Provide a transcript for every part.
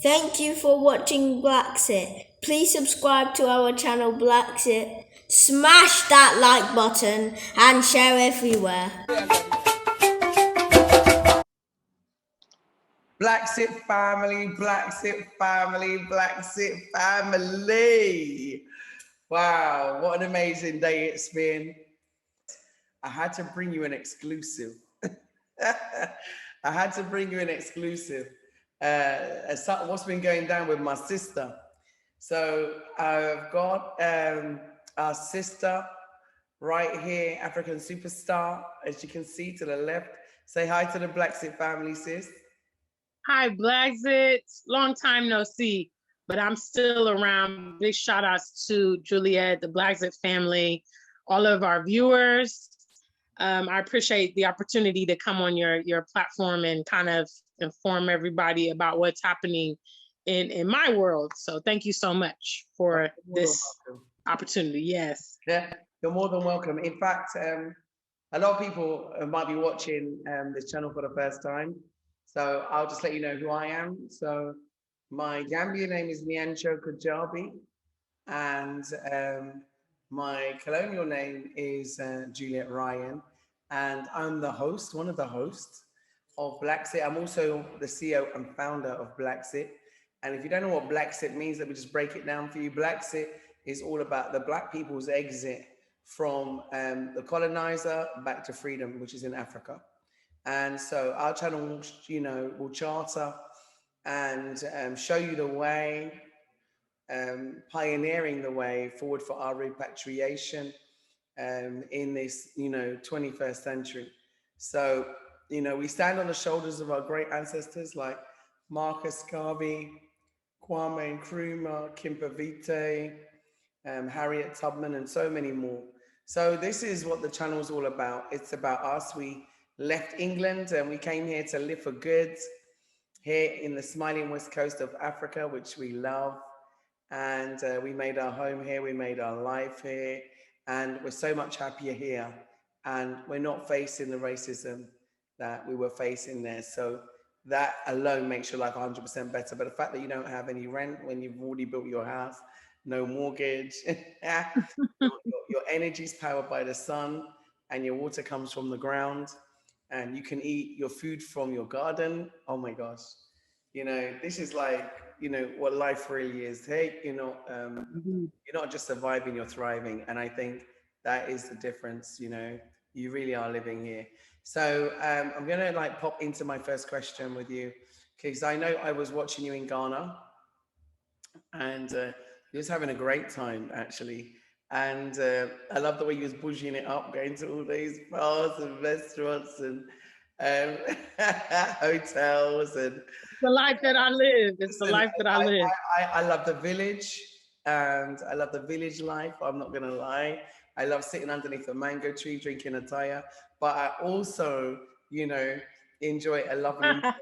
Thank you for watching BlaXit. Please subscribe to our channel BlaXit. Smash that like button and share everywhere. BlaXit family, BlaXit family, BlaXit family. Wow, what an amazing day it's been. I had to bring you an exclusive. I had to bring you an exclusive. What's been going down with my sister. So I've got our sister right here, African superstar, as you can see to the left. Say hi to the BlaXit family, sis. Hi, BlaXit. Long time no see, but I'm still around. Big shout outs to Juliet, the BlaXit family, all of our viewers. I appreciate the opportunity to come on your platform and kind of inform everybody about what's happening in my world. So thank you so much for this opportunity. Yes. Yeah, you're more than welcome. In fact, a lot of people might be watching this channel for the first time. So I'll just let you know who I am. So my Gambian name is Nyancho Kajabi, and my colonial name is Juliet Ryan, and I'm the host, one of the hosts of BlaXit. I'm also the CEO and founder of BlaXit. And if you don't know what BlaXit means, let me just break it down for you. BlaXit is all about the Black people's exit from the colonizer back to freedom, which is in Africa. And so our channel, will charter and show you the way, pioneering the way forward for our repatriation in this, 21st century. So, we stand on the shoulders of our great ancestors like Marcus Garvey, Kwame Nkrumah, Kimpavite, Harriet Tubman, and so many more. So this is what the channel is all about. It's about us. We left England and we came here to live for good here in the smiling west coast of Africa, which we love. And we made our home here, we made our life here, and we're so much happier here. And we're not facing the racism that we were facing there. So that alone makes your life 100% better. But the fact that you don't have any rent when you've already built your house, no mortgage, your energy is powered by the sun, and your water comes from the ground, and you can eat your food from your garden. Oh my gosh. This is like, what life really is. Hey, you're not just surviving, you're thriving. And I think that is the difference. You really are living here. So I'm gonna like pop into my first question with you, because I know I was watching you in Ghana, and you was having a great time actually. And I love the way you was bouging it up, going to all these bars and restaurants and hotels and The life that I live. It's the listen, life that I live. I love the village, and I love the village life. I'm not gonna lie. I love sitting underneath a mango tree drinking a taya, but I also, you know, enjoy a lovely meal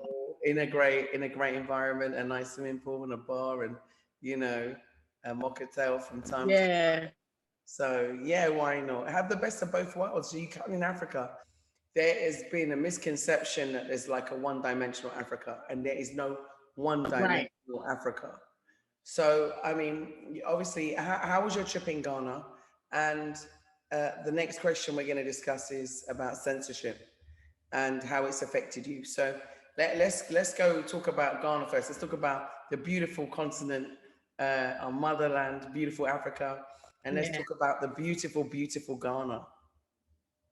in a great environment, a nice swimming pool and a bar, and you know, a mocktail from time to time. Yeah. So yeah, why not? Have the best of both worlds. So you come in Africa. There has been a misconception that there's like a one-dimensional Africa, and there is no Right. one-dimensional Africa. So, I mean, obviously, how was your trip in Ghana? And the next question we're going to discuss is about censorship and how it's affected you. So, let's go talk about Ghana first. Let's talk about the beautiful continent, our motherland, beautiful Africa, and let's Yeah. talk about the beautiful, beautiful Ghana.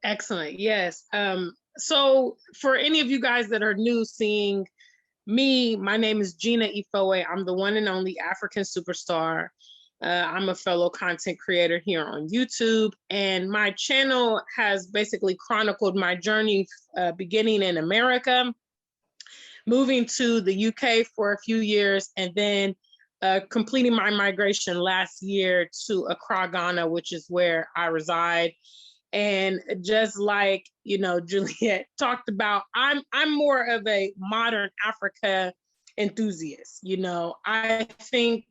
Excellent. Yes. So for any of you guys that are new seeing me, my name is Gina Ifoe. I'm the one and only African superstar. I'm a fellow content creator here on YouTube, and my channel has basically chronicled my journey beginning in America, moving to the UK for a few years, and then completing my migration last year to Accra, Ghana, which is where I reside. And just like, Juliet talked about, I'm more of a modern Africa enthusiast. I think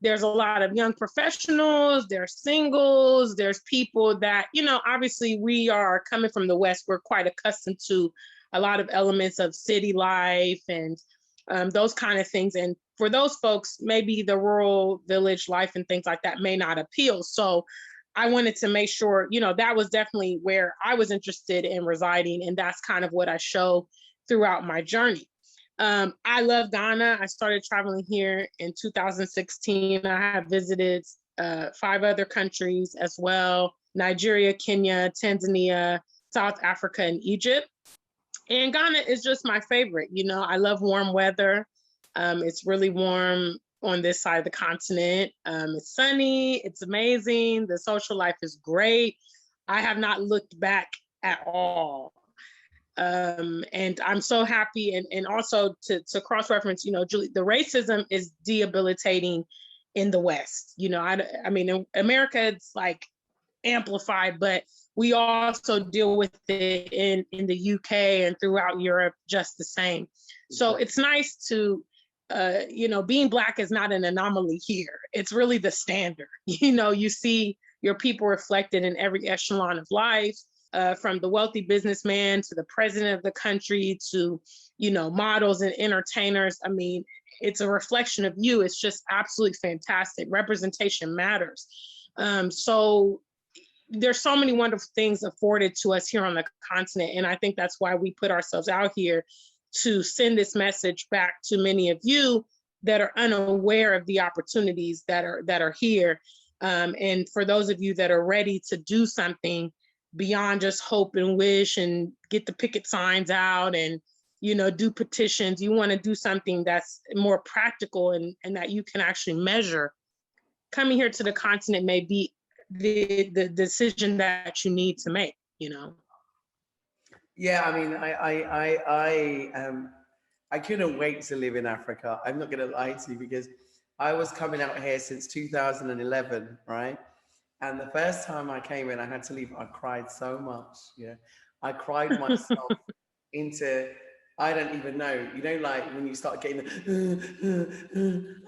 there's a lot of young professionals, there's singles, there's people that, obviously we are coming from the West, we're quite accustomed to a lot of elements of city life and those kind of things. And for those folks, maybe the rural village life and things like that may not appeal. So I wanted to make sure, you know, that was definitely where I was interested in residing. And that's kind of what I show throughout my journey. I love Ghana. I started traveling here in 2016. I have visited 5 other countries as well: Nigeria, Kenya, Tanzania, South Africa, and Egypt. And Ghana is just my favorite. You know, I love warm weather. It's really warm on this side of the continent. It's sunny, it's amazing. The social life is great. I have not looked back at all. And I'm so happy. And also to cross-reference, you know, Julie, the racism is debilitating in the West. You know, I mean, in America, it's like amplified, but we also deal with it in the UK and throughout Europe just the same. So it's nice to, you know, being Black is not an anomaly here. It's really the standard. You know, you see your people reflected in every echelon of life, from the wealthy businessman to the president of the country to, you know, models and entertainers. I mean, it's a reflection of you. It's just absolutely fantastic. Representation matters. So there's so many wonderful things afforded to us here on the continent. And I think that's why we put ourselves out here to send this message back to many of you that are unaware of the opportunities that are here. And for those of you that are ready to do something beyond just hope and wish and get the picket signs out and, you know, do petitions, you want to do something that's more practical and that you can actually measure. Coming here to the continent may be the decision that you need to make, you know. Yeah, I mean, I couldn't wait to live in Africa. I'm not gonna lie to you, because I was coming out here since 2011, right? And the first time I came in, I had to leave. I cried so much. Yeah, I cried myself into, I don't even know. You know, like when you start getting,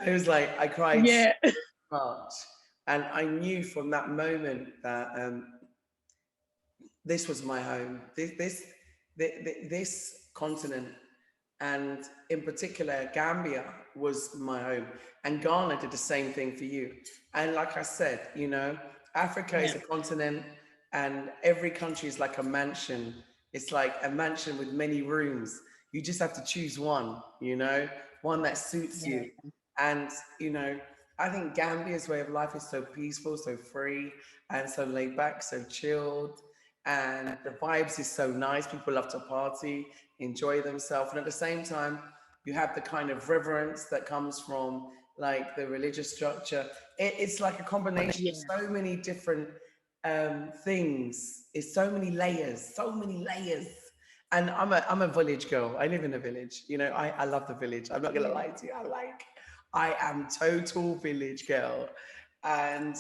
I was like, I cried so Yeah. much, and I knew from that moment that this was my home. This continent, and in particular Gambia, was my home, and Ghana did the same thing for you. And like I said, you know, Africa is a continent, and every country is like a mansion. It's like a mansion with many rooms. You just have to choose one, you know, one that suits you. And you know, I think Gambia's way of life is so peaceful, so free, and so laid back, so chilled, and the vibes is so nice. People love to party, enjoy themselves, and at the same time, you have the kind of reverence that comes from like the religious structure. It's like a combination of so many different things. It's so many layers, so many layers. And I'm a village girl. I live in a village. You know, I love the village. I'm not gonna lie to you. I am total village girl. And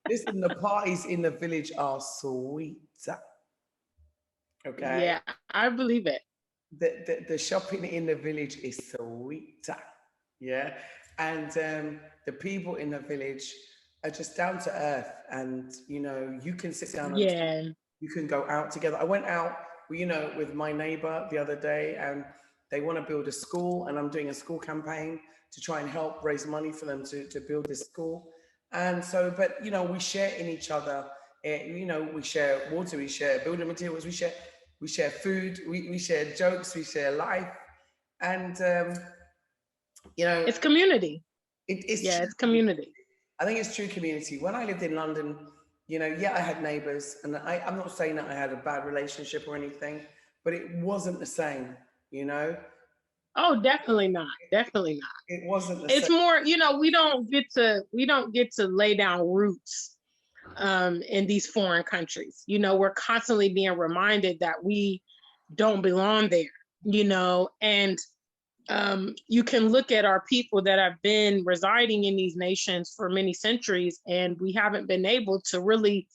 listen, the parties in the village are sweet. Okay. Yeah, I believe it. The shopping in the village is sweet. Yeah. And the people in the village are just down to earth. And, you know, you can sit down and talk. You can go out together. I went out, you know, with my neighbor the other day, and they want to build a school, and I'm doing a school campaign to try and help raise money for them to build this school. And so, but, you know, we share in each other. You know, we share water, we share building materials, we share food, we share jokes, we share life. And, you know, it's community. It's community. I think it's true community. When I lived in London, you know, yeah, I had neighbors, and I'm not saying that I had a bad relationship or anything, but it wasn't the same, you know? Oh, definitely not. Definitely not. It wasn't the it's same. More, you know, we don't get to lay down roots in these foreign countries. You know, we're constantly being reminded that we don't belong there, you know, and you can look at our people that have been residing in these nations for many centuries, and we haven't been able to really,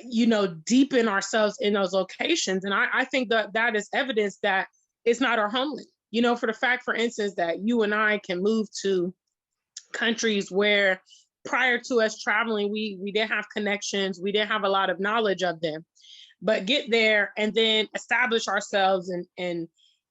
you know, deepen ourselves in those locations. And I think that is evidence that it's not our homeland. You know, for the fact, for instance, that you and I can move to countries where prior to us traveling, we didn't have connections, we didn't have a lot of knowledge of them, but get there and then establish ourselves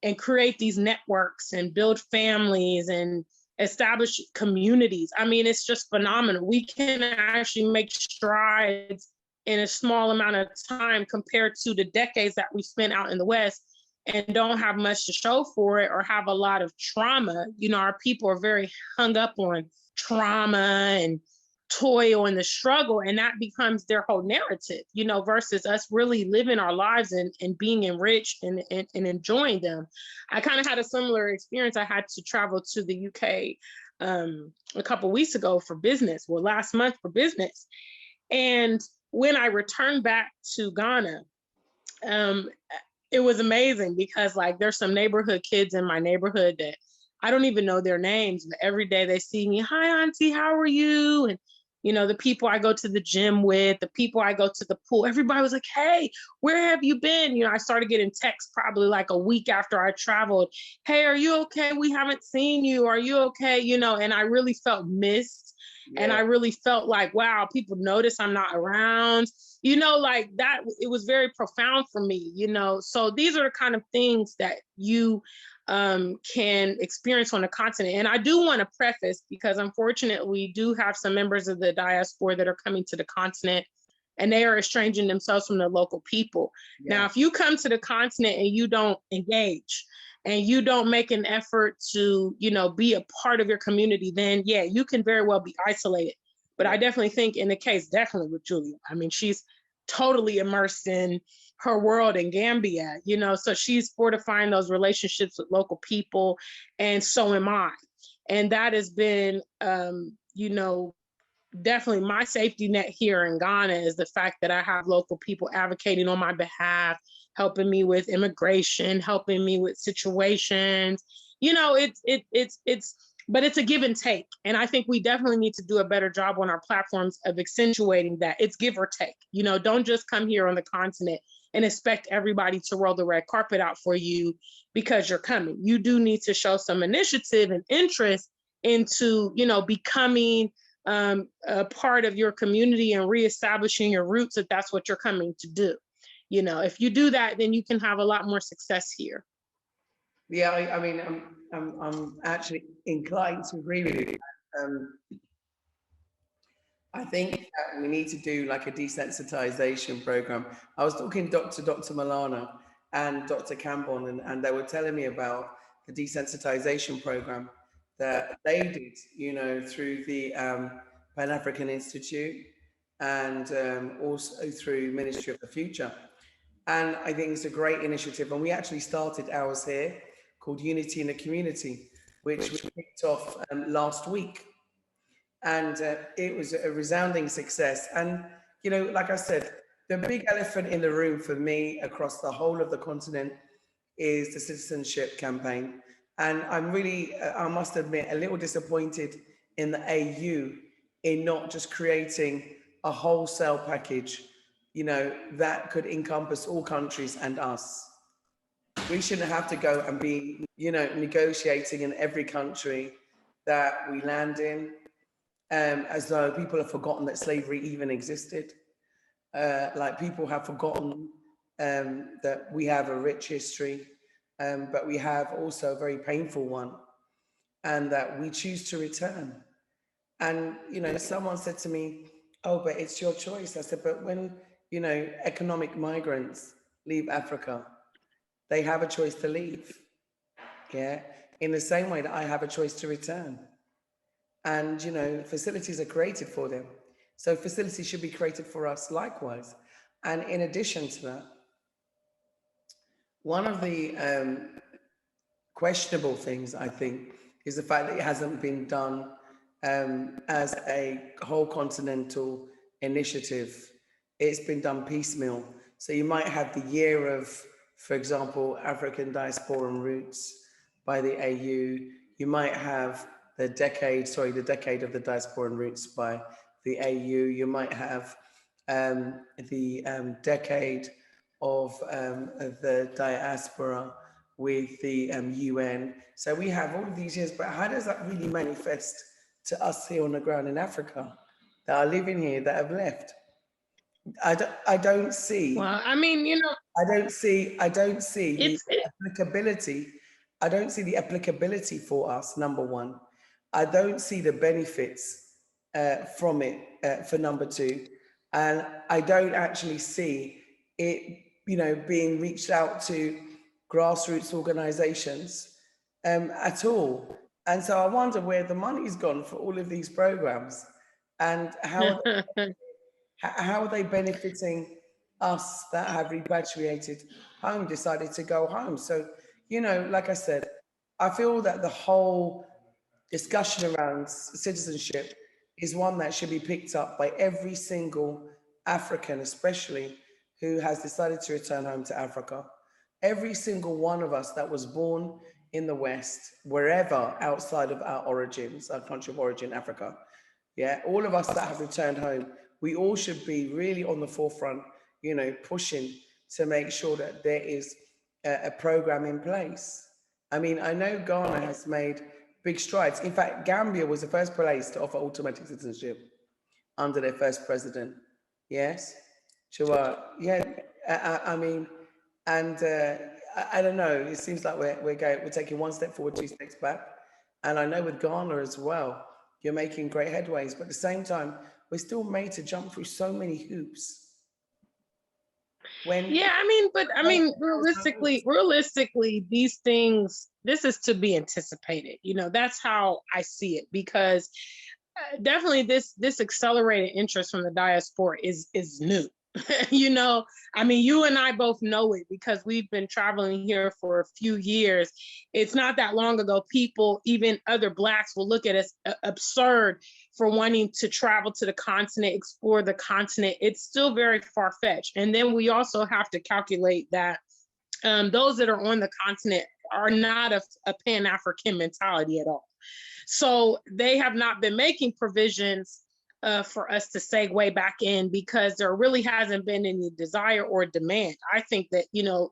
and create these networks and build families and establish communities. I mean, it's just phenomenal. We can actually make strides in a small amount of time compared to the decades that we spent out in the West and don't have much to show for it or have a lot of trauma. You know, our people are very hung up on trauma and toil and the struggle, and that becomes their whole narrative, you know, versus us really living our lives and being enriched and enjoying them. I kind of had a similar experience. I had to travel to the UK a couple weeks ago for business, well, last month for business. And when I returned back to Ghana, it was amazing because like there's some neighborhood kids in my neighborhood that I don't even know their names, but every day they see me, hi auntie, how are you? And you know, the people I go to the gym with, the people I go to the pool, everybody was like, hey, where have you been? You know, I started getting texts probably like a week after I traveled. Hey, are you okay? We haven't seen you. Are you okay? You know, and I really felt missed. Yeah. And I really felt like, wow, people notice I'm not around. You know, like that, it was very profound for me, you know. So these are the kind of things that you can experience on the continent. And I do want to preface, because unfortunately we do have some members of the diaspora that are coming to the continent and they are estranging themselves from the local people. Yeah. Now, if you come to the continent and you don't engage and you don't make an effort to, you know, be a part of your community, then yeah, you can very well be isolated. But I definitely think in the case, definitely with Julia, I mean, she's totally immersed in her world in Gambia, you know, so she's fortifying those relationships with local people, and so am I. And that has been, you know, definitely my safety net here in Ghana is the fact that I have local people advocating on my behalf, helping me with immigration, helping me with situations. You know, but it's a give and take. And I think we definitely need to do a better job on our platforms of accentuating that. It's give or take. You know, don't just come here on the continent and expect everybody to roll the red carpet out for you because you're coming. You do need to show some initiative and interest into, you know, becoming a part of your community and reestablishing your roots if that's what you're coming to do. You know, if you do that, then you can have a lot more success here. Yeah, I mean, I'm actually inclined to agree with you. I think that we need to do like a desensitization program. I was talking to Dr. Milana and Dr. Campbell, and they were telling me about the desensitization program that they did, you know, through the Pan-African Institute and also through Ministry of the Future. And I think it's a great initiative. And we actually started ours here called Unity in the Community, which we kicked off last week. And it was a resounding success. And, you know, like I said, the big elephant in the room for me across the whole of the continent is the citizenship campaign. And I'm really, I must admit, a little disappointed in the AU in not just creating a wholesale package, you know, that could encompass all countries and us. We shouldn't have to go and be, you know, negotiating in every country that we land in, as though people have forgotten that slavery even existed. Like people have forgotten that we have a rich history, but we have also a very painful one, and that we choose to return. And, you know, someone said to me, oh, but it's your choice. I said, but when, you know, economic migrants leave Africa, they have a choice to leave. Yeah. In the same way that I have a choice to return. And, you know, facilities are created for them. So facilities should be created for us likewise. And in addition to that, one of the questionable things, I think, is the fact that it hasn't been done as a whole continental initiative. It's been done piecemeal. So you might have the year of, for example, African diaspora and roots by the AU. You might have the decade of the diaspora and roots by the AU. You might have the decade of the diaspora with the UN. So we have all of these years, but how does that really manifest to us here on the ground in Africa that are living here, that have left? I don't see. Well, I mean, you know, I don't see the It's it, applicability. I don't see the applicability for us, number one. I don't see the benefits from it for number two. And I don't actually see it, being reached out to grassroots organizations at all. And so I wonder where the money's gone for all of these programs and how are they benefiting us that have repatriated home, decided to go home? So, like I said, I feel that the whole discussion around citizenship is one that should be picked up by every single African, especially who has decided to return home to Africa. Every single one of us that was born in the West, wherever outside of our origins, our country of origin, Africa, yeah, all of us that have returned home, we all should be really on the forefront, pushing to make sure that there is a program in place. I mean, I know Ghana has made big strides. In fact, Gambia was the first place to offer automatic citizenship under their first president. Yes, to yeah, I mean, and I don't know. It seems like we're taking one step forward, two steps back, and I know with Ghana as well, you're making great headways. But at the same time, we're still made to jump through so many hoops when yeah, I mean, realistically, these things, this is to be anticipated. That's how I see it, because definitely this accelerated interest from the diaspora is new. I mean, you and I both know it because we've been traveling here for a few years. It's not that long ago, people, even other Blacks, will look at us absurd for wanting to travel to the continent, explore the continent. It's still very far-fetched. And then we also have to calculate that those that are on the continent are not a Pan-African mentality at all. So they have not been making provisions for us to segue back in, because there really hasn't been any desire or demand. I think that,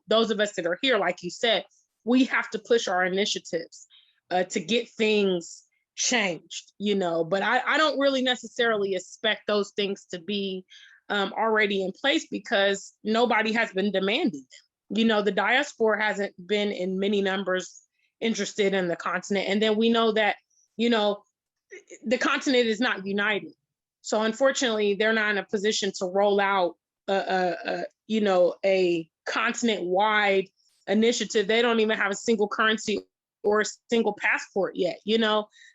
those of us that are here, like you said, we have to push our initiatives to get things changed, but I don't really necessarily expect those things to be already in place, because nobody has been demanding them. The diaspora hasn't been in many numbers interested in the continent. And then we know that, the continent is not united. So unfortunately, they're not in a position to roll out a continent-wide initiative. They don't even have a single currency or a single passport yet,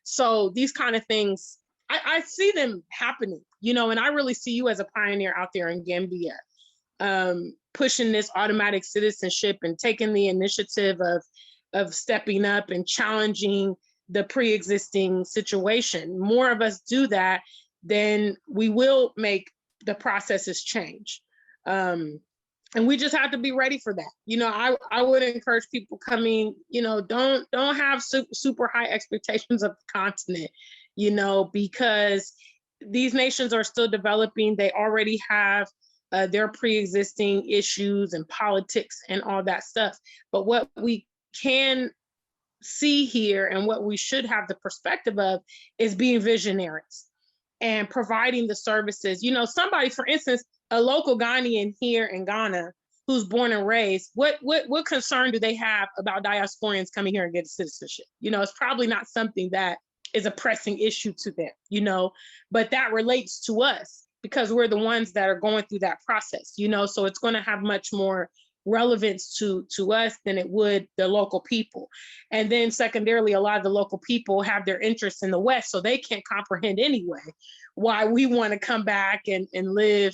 So these kind of things, I see them happening, and I really see you as a pioneer out there in Gambia, pushing this automatic citizenship and taking the initiative of stepping up and challenging the pre-existing situation. More of us do that, then we will make the processes change. And we just have to be ready for that. I would encourage people coming, don't have super high expectations of the continent, because these nations are still developing. They already have their pre-existing issues and politics and all that stuff. But what we can see here, and what we should have the perspective of, is being visionaries and providing the services. Somebody, for instance, a local Ghanaian here in Ghana who's born and raised, what concern do they have about diasporians coming here and getting citizenship? It's probably not something that is a pressing issue to them, but that relates to us because we're the ones that are going through that process, so it's going to have much more relevance to us than it would the local people. And then secondarily, a lot of the local people have their interests in the West, so they can't comprehend anyway why we want to come back and live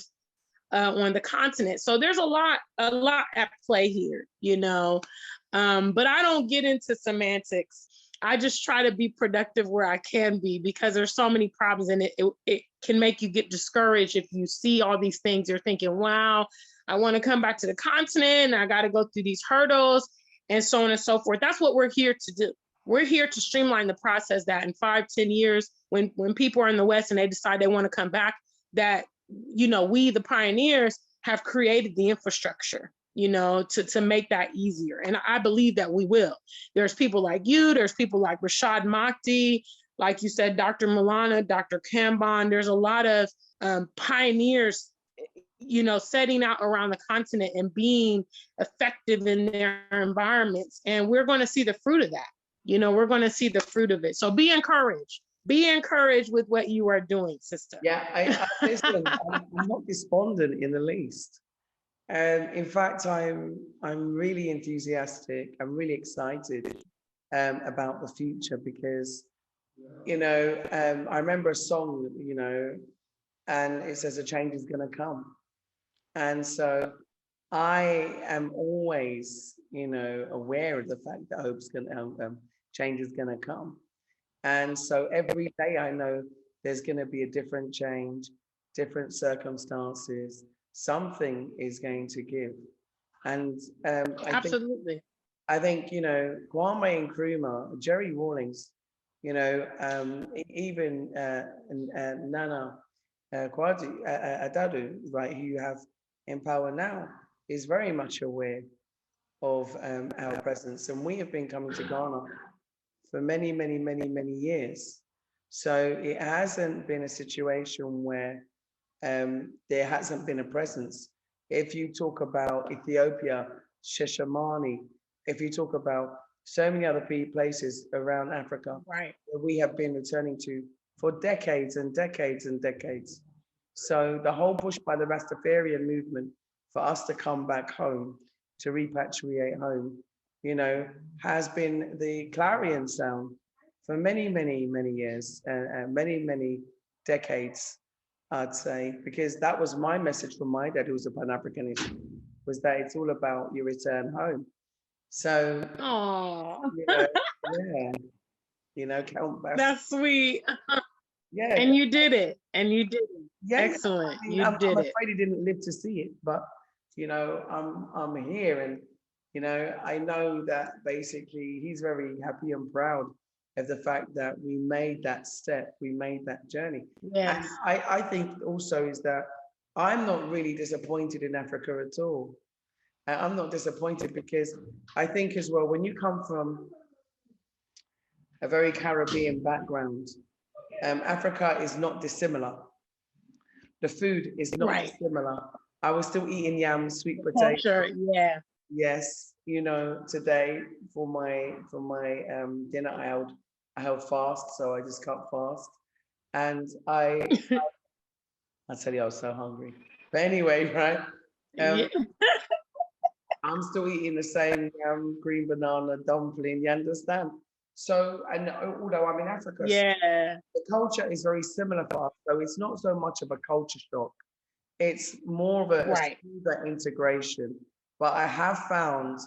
on the continent. So there's a lot at play here, but I don't get into semantics. I just try to be productive where I can be, because there's so many problems, and it can make you get discouraged if you see all these things. You're thinking, wow, I want to come back to the continent, and I got to go through these hurdles and so on and so forth. That's what we're here to do. We're here to streamline the process, that in 5-10 years, when people are in the West and they decide they want to come back, that, we, the pioneers, have created the infrastructure, to make that easier. And I believe that we will. There's people like you, there's people like Rashad Makhdi, like you said, Dr. Milana, Dr. Kambon. There's a lot of pioneers, setting out around the continent and being effective in their environments. And we're going to see the fruit of that. We're going to see the fruit of it. So be encouraged. Be encouraged with what you are doing, sister. Yeah, I listen, I'm not despondent in the least. And in fact, I'm really enthusiastic. I'm really excited about the future because, I remember a song, and it says a change is going to come. And so I am always, aware of the fact that change is going to come. And so every day I know there's going to be a different change, different circumstances. Something is going to give. And Absolutely. I think, Kwame Nkrumah, Jerry Rawlings, even Nana Kwadu Adadu, right, who you have in power now, is very much aware of our presence. And we have been coming to Ghana for many, many, many, many years. So it hasn't been a situation where there hasn't been a presence. If you talk about Ethiopia, Sheshamani, if you talk about so many other places around Africa, right, that we have been returning to for decades and decades and decades. So the whole push by the Rastafarian movement for us to come back home, to repatriate home, has been the clarion sound for many, many, many years, many, many decades, I'd say, because that was my message from my dad, who was a Pan-Africanist, was that it's all about your return home. So, yeah, count back. That's sweet. Yeah. And you did it. Yeah, excellent. I'm afraid he didn't live to see it, but I'm here, and I know that basically he's very happy and proud of the fact that we made that step, we made that journey. Yes. And I think also is that I'm not really disappointed in Africa at all. I'm not disappointed because I think as well, when you come from a very Caribbean background, Africa is not dissimilar. The food is not dissimilar. I was still eating yams, sweet potato. Sure, yeah. Yes, today for my dinner I held fast, so I just cut fast, and I tell you I was so hungry. But anyway, right? I'm still eating the same green banana dumpling. You understand? So, and although I'm in Africa, yeah, the culture is very similar for us. So it's not so much of a culture shock. It's more of a smoother integration. But I have found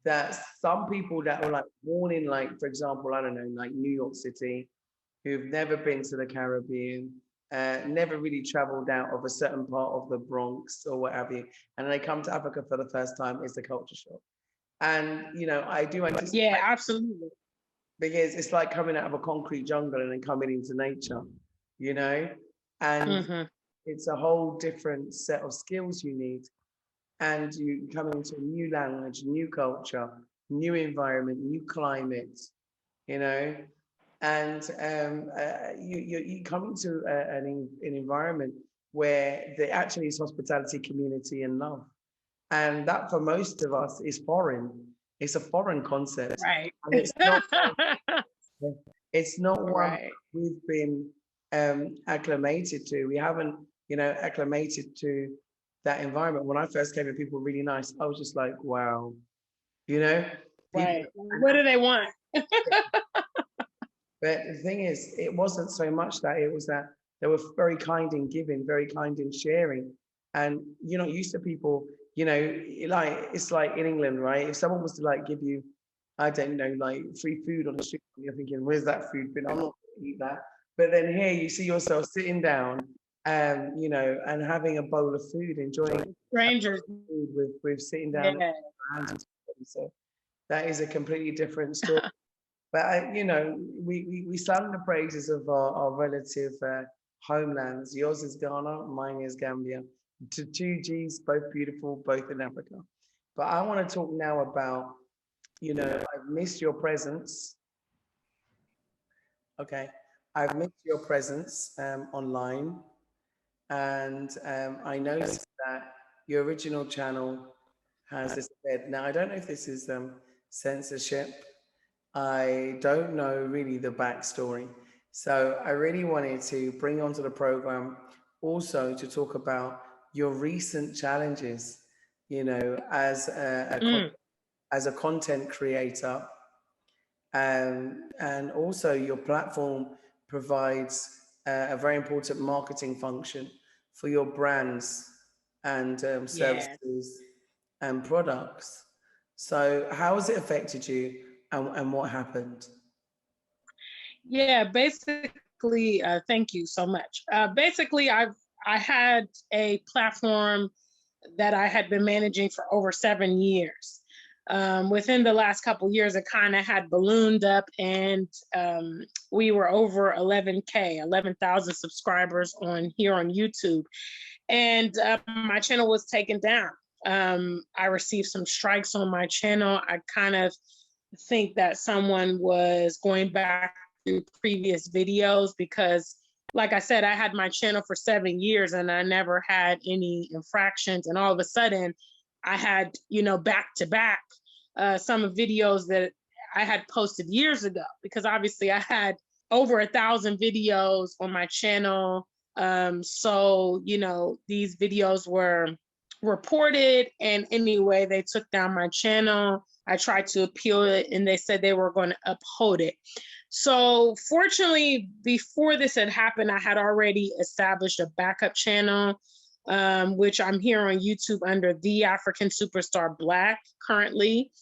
that some people that are like born in, like, for example, I don't know, like New York City, who've never been to the Caribbean, never really traveled out of a certain part of the Bronx or what have you, and they come to Africa for the first time, it's the culture shock. And, I do anticipate. Yeah, absolutely. Because it's like coming out of a concrete jungle and then coming into nature, and it's a whole different set of skills you need. And you come into a new language, new culture, new environment, new climate, and you come into an environment where there actually is hospitality, community, and love. And that for most of us is foreign. It's a foreign concept. Right. And it's not one we've been acclimated to. We haven't, acclimated to that environment. When I first came in, people were really nice. I was just like, wow, Right. What do they want? But the thing is, it wasn't so much that, it was that they were very kind in giving, very kind in sharing. And you're not used to people, like, it's like in England, right? If someone was to like give you, I don't know, like free food on the street, you're thinking, where's that food been? I'm not going to eat that. But then here you see yourself sitting down, and having a bowl of food, enjoying strangers food with sitting down. Yeah. So that is a completely different story. But we sung the praises of our relative homelands. Yours is Ghana, mine is Gambia. To two G's, both beautiful, both in Africa. But I want to talk now about, I've missed your presence. Okay, I've missed your presence online, and I noticed Your original channel has this bed. Now, I don't know if this is censorship. I don't know really the backstory. So I really wanted to bring onto the program also to talk about your recent challenges, as Mm, as a content creator, and also your platform provides a very important marketing function for your brands and yeah. services and products. So how has it affected you, and what happened? Yeah, basically, thank you so much. Basically, I had a platform that I had been managing for over 7 years. Within the last couple years, it kind of had ballooned up, and we were over 11K, 11,000 subscribers on here on YouTube, and my channel was taken down. I received some strikes on my channel. I kind of think that someone was going back through previous videos because, like I said, I had my channel for 7 years and I never had any infractions. And all of a sudden, I had, back to back some of videos that I had posted years ago, because obviously I had over 1,000 videos on my channel. So, these videos were reported, and anyway, they took down my channel. I tried to appeal it and they said they were going to uphold it. So fortunately, before this had happened, I had already established a backup channel, which I'm here on YouTube under The African Superstar Black currently.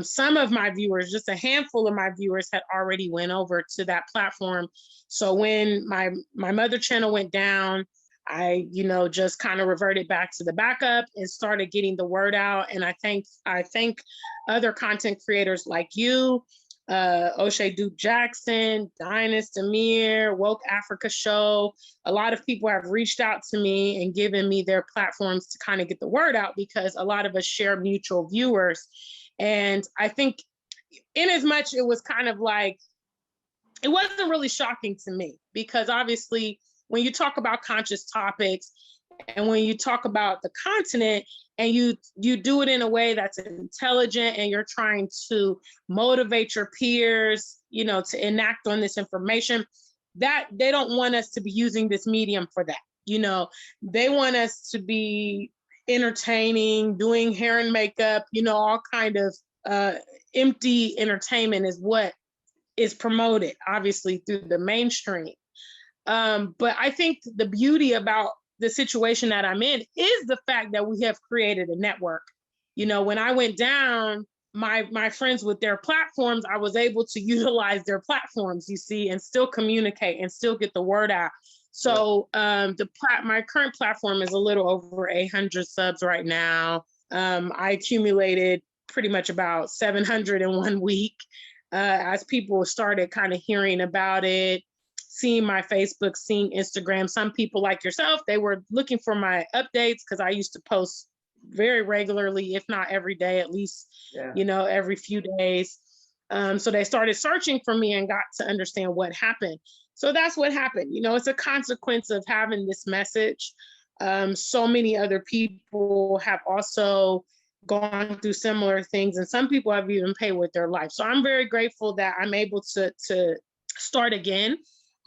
Some of my viewers, just a handful of my viewers, had already went over to that platform. So when my mother channel went down, I, just kind of reverted back to the backup and started getting the word out. And I thank other content creators like you, O'Shea Duke Jackson, Dynast Amir, Woke Africa Show. A lot of people have reached out to me and given me their platforms to kind of get the word out, because a lot of us share mutual viewers. And I think in as much it was kind of like, it wasn't really shocking to me, because obviously when you talk about conscious topics and when you talk about the continent and you do it in a way that's intelligent and you're trying to motivate your peers, to enact on this information, that they don't want us to be using this medium for that. They want us to be entertaining, doing hair and makeup, all kind of empty entertainment is what is promoted, obviously, through the mainstream. But I think the beauty about the situation that I'm in is the fact that we have created a network. When I went down, my friends with their platforms, I was able to utilize their platforms, you see, and still communicate and still get the word out. So my current platform is a little over 800 subs right now. I accumulated pretty much about 700 in 1 week as people started kind of hearing about it, seeing my Facebook, seeing Instagram. Some people like yourself, they were looking for my updates because I used to post very regularly, if not every day, at least, every few days. So they started searching for me and got to understand what happened. So that's what happened. It's a consequence of having this message. So many other people have also gone through similar things, and some people have even paid with their life. So I'm very grateful that I'm able to start again.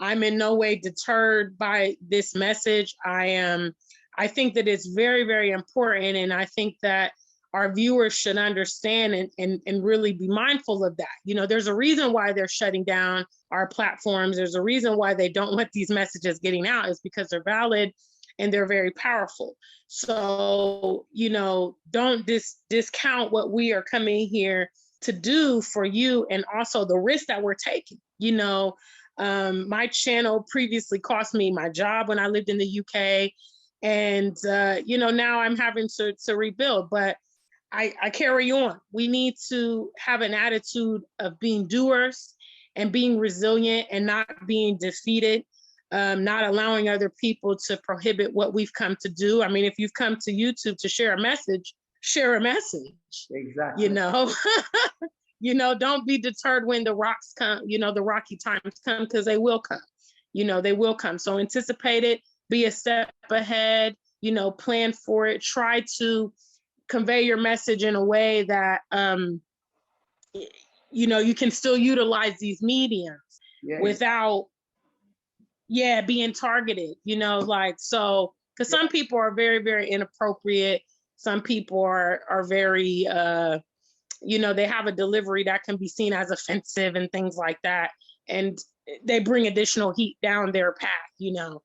I'm in no way deterred by this message. I think that it's very, very important. And I think that our viewers should understand and really be mindful of that. There's a reason why they're shutting down our platforms. There's a reason why they don't want these messages getting out, is because they're valid and they're very powerful. So, don't discount what we are coming here to do for you, and also the risk that we're taking. My channel previously cost me my job when I lived in the UK. And, now I'm having to rebuild, but I carry on. We need to have an attitude of being doers and being resilient and not being defeated, not allowing other people to prohibit what we've come to do. I mean, if you've come to YouTube to share a message, share a message. Exactly. Don't be deterred when the rocks come, the rocky times come, because they will come. They will come. So anticipate it, be a step ahead, you know, plan for it. Try to convey your message in a way that, you know, you can still utilize these mediums without, being targeted, you know, like, so, because some people are very, very inappropriate. Some people are very, you know, they have a delivery that can be seen as offensive and things like that. And they bring additional heat down their path, you know.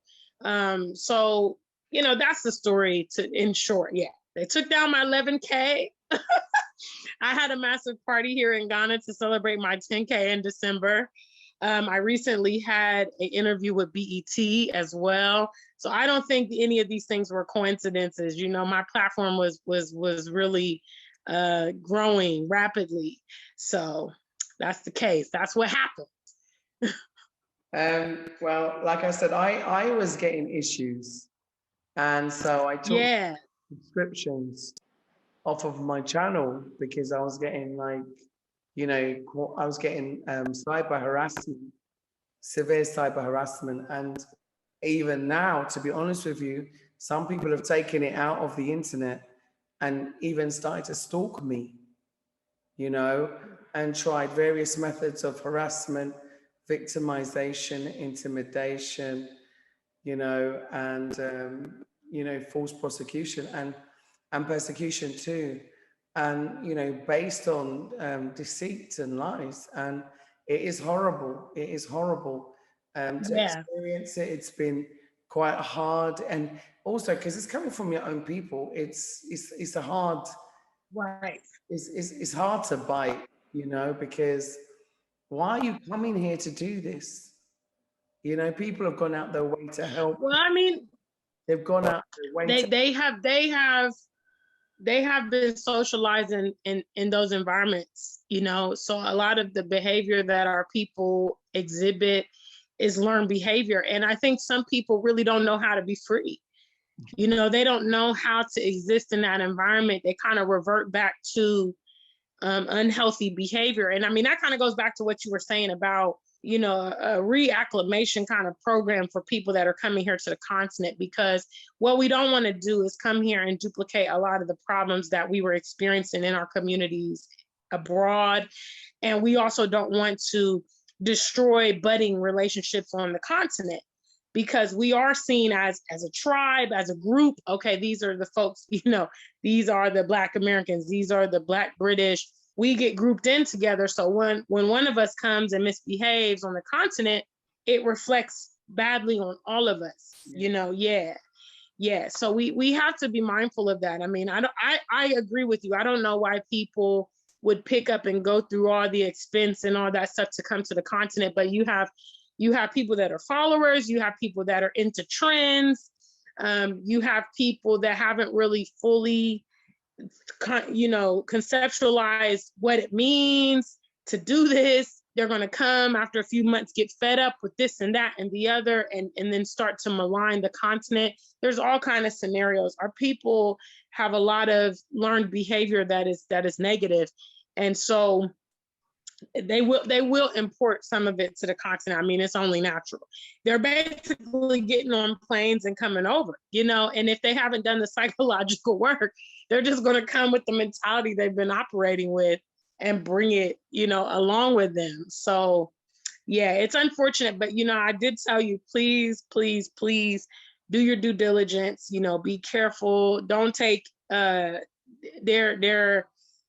So, you know, that's the story in short. Yeah. They took down my 11K. I had a massive party here in Ghana to celebrate my 10K in December. I recently had an interview with BET as well. So I don't think any of these things were coincidences. You know, my platform was really growing rapidly. So that's the case. That's what happened. Well, like I said, I was getting issues, and so I took subscriptions off of my channel because I was getting, like, you know, I was getting cyber harassment, severe cyber harassment. And even now, to be honest with you, some people have taken it out of the internet and even started to stalk me, you know, and tried various methods of harassment, victimization, intimidation, you know, and, you know, false prosecution and persecution too. And, you know, based on deceit and lies. And it is horrible. It is horrible to experience it. It's been quite hard. And also because it's coming from your own people, it's a hard, it's hard to bite, you know, because why are you coming here to do this? You know, people have gone out their way to help. Well, I mean, they've gone out their way. They have been socializing in those environments, you know. So a lot of the behavior that our people exhibit is learned behavior. And I think some people really don't know how to be free. You know, they don't know how to exist in that environment. They kind of revert back to unhealthy behavior. And I mean, that kind of goes back to what you were saying about, you know, a reacclimation kind of program for people that are coming here to the continent, because what we don't want to do is come here and duplicate a lot of the problems that we were experiencing in our communities abroad. And we also don't want to destroy budding relationships on the continent, because we are seen as a tribe, as a group. Okay, these are the folks, you know, these are the Black Americans, these are the Black British. We get grouped in together. So when one of us comes and misbehaves on the continent, it reflects badly on all of us, you know. So we have to be mindful of that. I mean, I agree with you. I don't know why people would pick up and go through all the expense and all that stuff to come to the continent, but you have people that are followers, you have people that are into trends, you have people that haven't really fully, you know, conceptualize what it means to do this. They're going to come after a few months, get fed up with this and that and the other, and then start to malign the continent. There's all kinds of scenarios. Our people have a lot of learned behavior that is negative. And so they will import some of it to the continent. I mean, it's only natural. They're basically getting on planes and coming over, you know, and if they haven't done the psychological work, they're just going to come with the mentality they've been operating with and bring it, you know, along with them. So yeah, it's unfortunate, but, you know, I did tell you, please, please, please do your due diligence, you know, be careful. Don't take their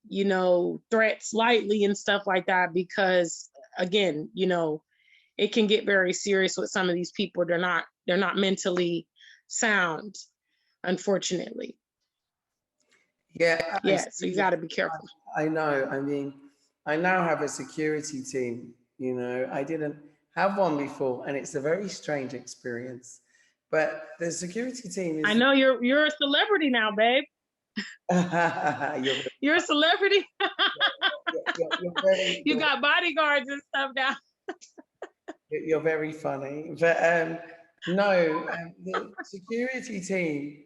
you know, threats lightly and stuff like that, because again, you know, it can get very serious with some of these people. They're not mentally sound, unfortunately. Yeah, so you got to be careful. I know. I mean, I now have a security team. You know, I didn't have one before, and it's a very strange experience. But the security team is. I know you're a celebrity now, babe. You're a celebrity. You got bodyguards and stuff now. You're very funny. But no, the security team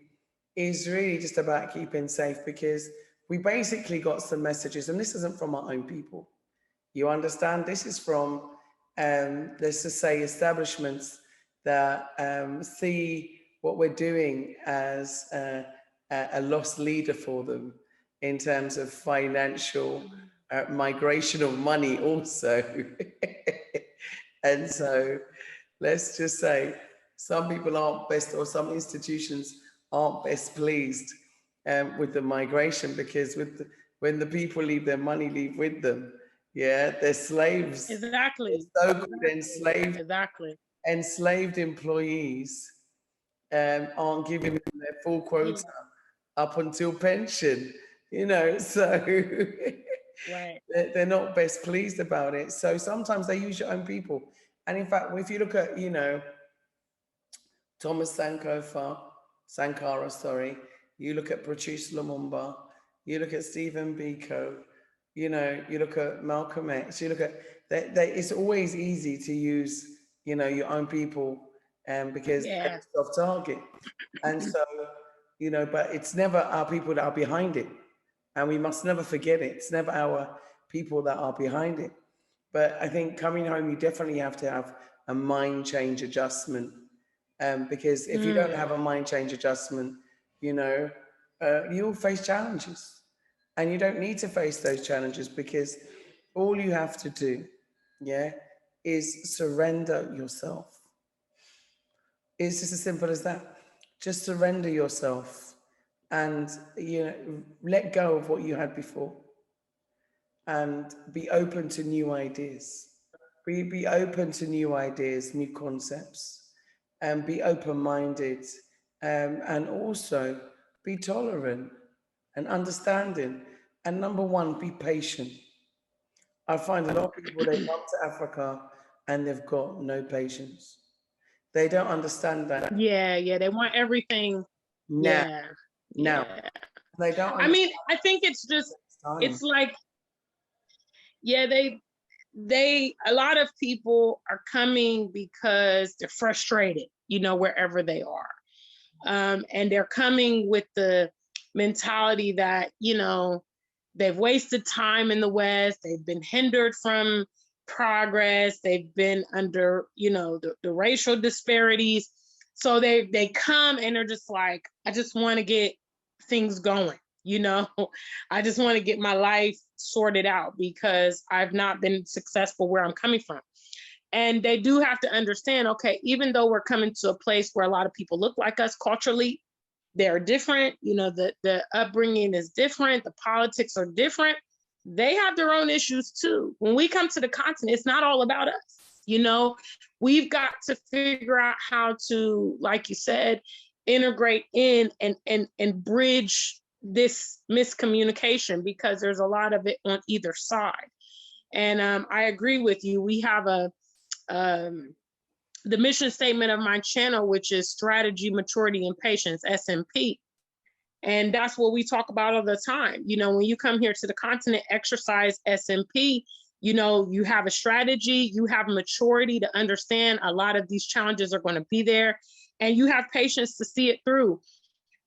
is really just about keeping safe, because we basically got some messages, and this isn't from our own people. You understand? This is from, let's just say, establishments that see what we're doing as a lost leader for them in terms of financial migration of money also. And so let's just say some people aren't best, or some institutions aren't best pleased with the migration, because when the people leave, their money leave with them. Yeah, they're slaves. Exactly. They're so-called Exactly. enslaved employees aren't giving them their full quota up until pension, so Right. they're not best pleased about it. So sometimes they use your own people. And in fact, if you look at, Thomas Sankara, sorry, you look at Patrice Lumumba, you look at Stephen Biko, you look at Malcolm X, you look at, it's always easy to use, your own people, because they're Yeah. a soft target. And so, but it's never our people that are behind it. And we must never forget it. It's never our people that are behind it. But I think coming home, you definitely have to have a mind change adjustment. Because if you don't Mm. have a mind change adjustment, you know, you'll face challenges. And you don't need to face those challenges, because all you have to do, yeah, is surrender yourself. It's just as simple as that. Just surrender yourself and, let go of what you had before, and be open to new ideas. Be open to new ideas, new concepts, and be open minded, and also be tolerant and understanding. And number one, be patient. I find a lot of people, they come to Africa and they've got no patience. They don't understand that Yeah, yeah. They want everything. now. Yeah. Now, Yeah. they don't I understand mean, I think it's just, time. it's like, yeah, they a lot of people are coming because they're frustrated, wherever they are. And they're coming with the mentality that, they've wasted time in the West, they've been hindered from progress, they've been under, the racial disparities. So they come and they're just like, I just want to get things going, you know, I just want to get my life sorted out because I've not been successful where I'm coming from. And they do have to understand, okay, even though we're coming to a place where a lot of people look like us culturally, they're different, the upbringing is different, the politics are different. They have their own issues too. When we come to the continent, it's not all about us. We've got to figure out how to, like you said, integrate in and bridge this miscommunication, because there's a lot of it on either side. And I agree with you. We have the mission statement of my channel, which is strategy, maturity, and patience, SMP. And that's what we talk about all the time. When you come here to the continent, exercise SMP, you have a strategy, you have maturity to understand a lot of these challenges are going to be there, and you have patience to see it through.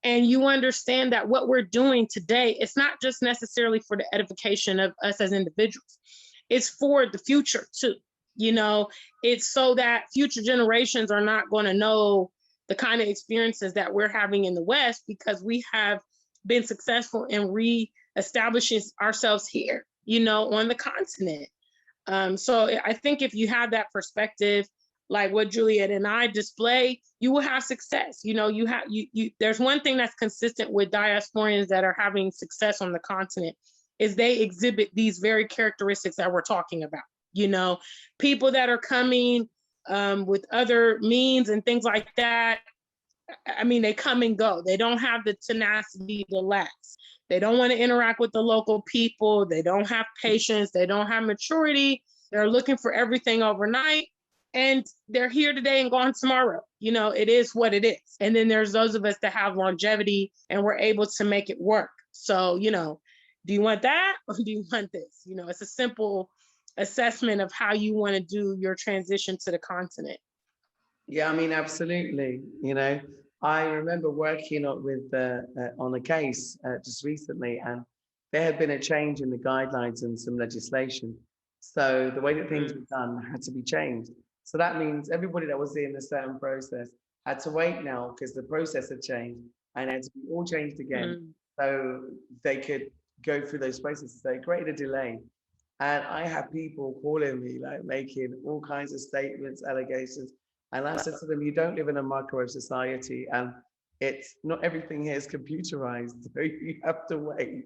And you understand that what we're doing today, it's not just necessarily for the edification of us as individuals. It's for the future too. It's so that future generations are not going to know the kind of experiences that we're having in the West, because we have been successful in re-establishing ourselves here, on the continent. So I think if you have that perspective, like what Juliet and I display, you will have success. There's one thing that's consistent with diasporians that are having success on the continent, is they exhibit these very characteristics that we're talking about. People that are coming with other means and things like that, I mean, they come and go. They don't have the tenacity to last. They don't want to interact with the local people. They don't have patience. They don't have maturity. They're looking for everything overnight. And they're here today and gone tomorrow. It is what it is. And then there's those of us that have longevity and we're able to make it work. So, do you want that or do you want this? It's a simple assessment of how you want to do your transition to the continent. Yeah, I mean, absolutely. I remember working on a case just recently, and there had been a change in the guidelines and some legislation. So the way that things were done had to be changed. So that means everybody that was in a certain process had to wait now because the process had changed and it had to be all changed again. So they could go through those processes. They created a delay. And I had people calling me, like making all kinds of statements, allegations. And I said to them, you don't live in a microwave society, and it's not everything here is computerized. So you have to wait,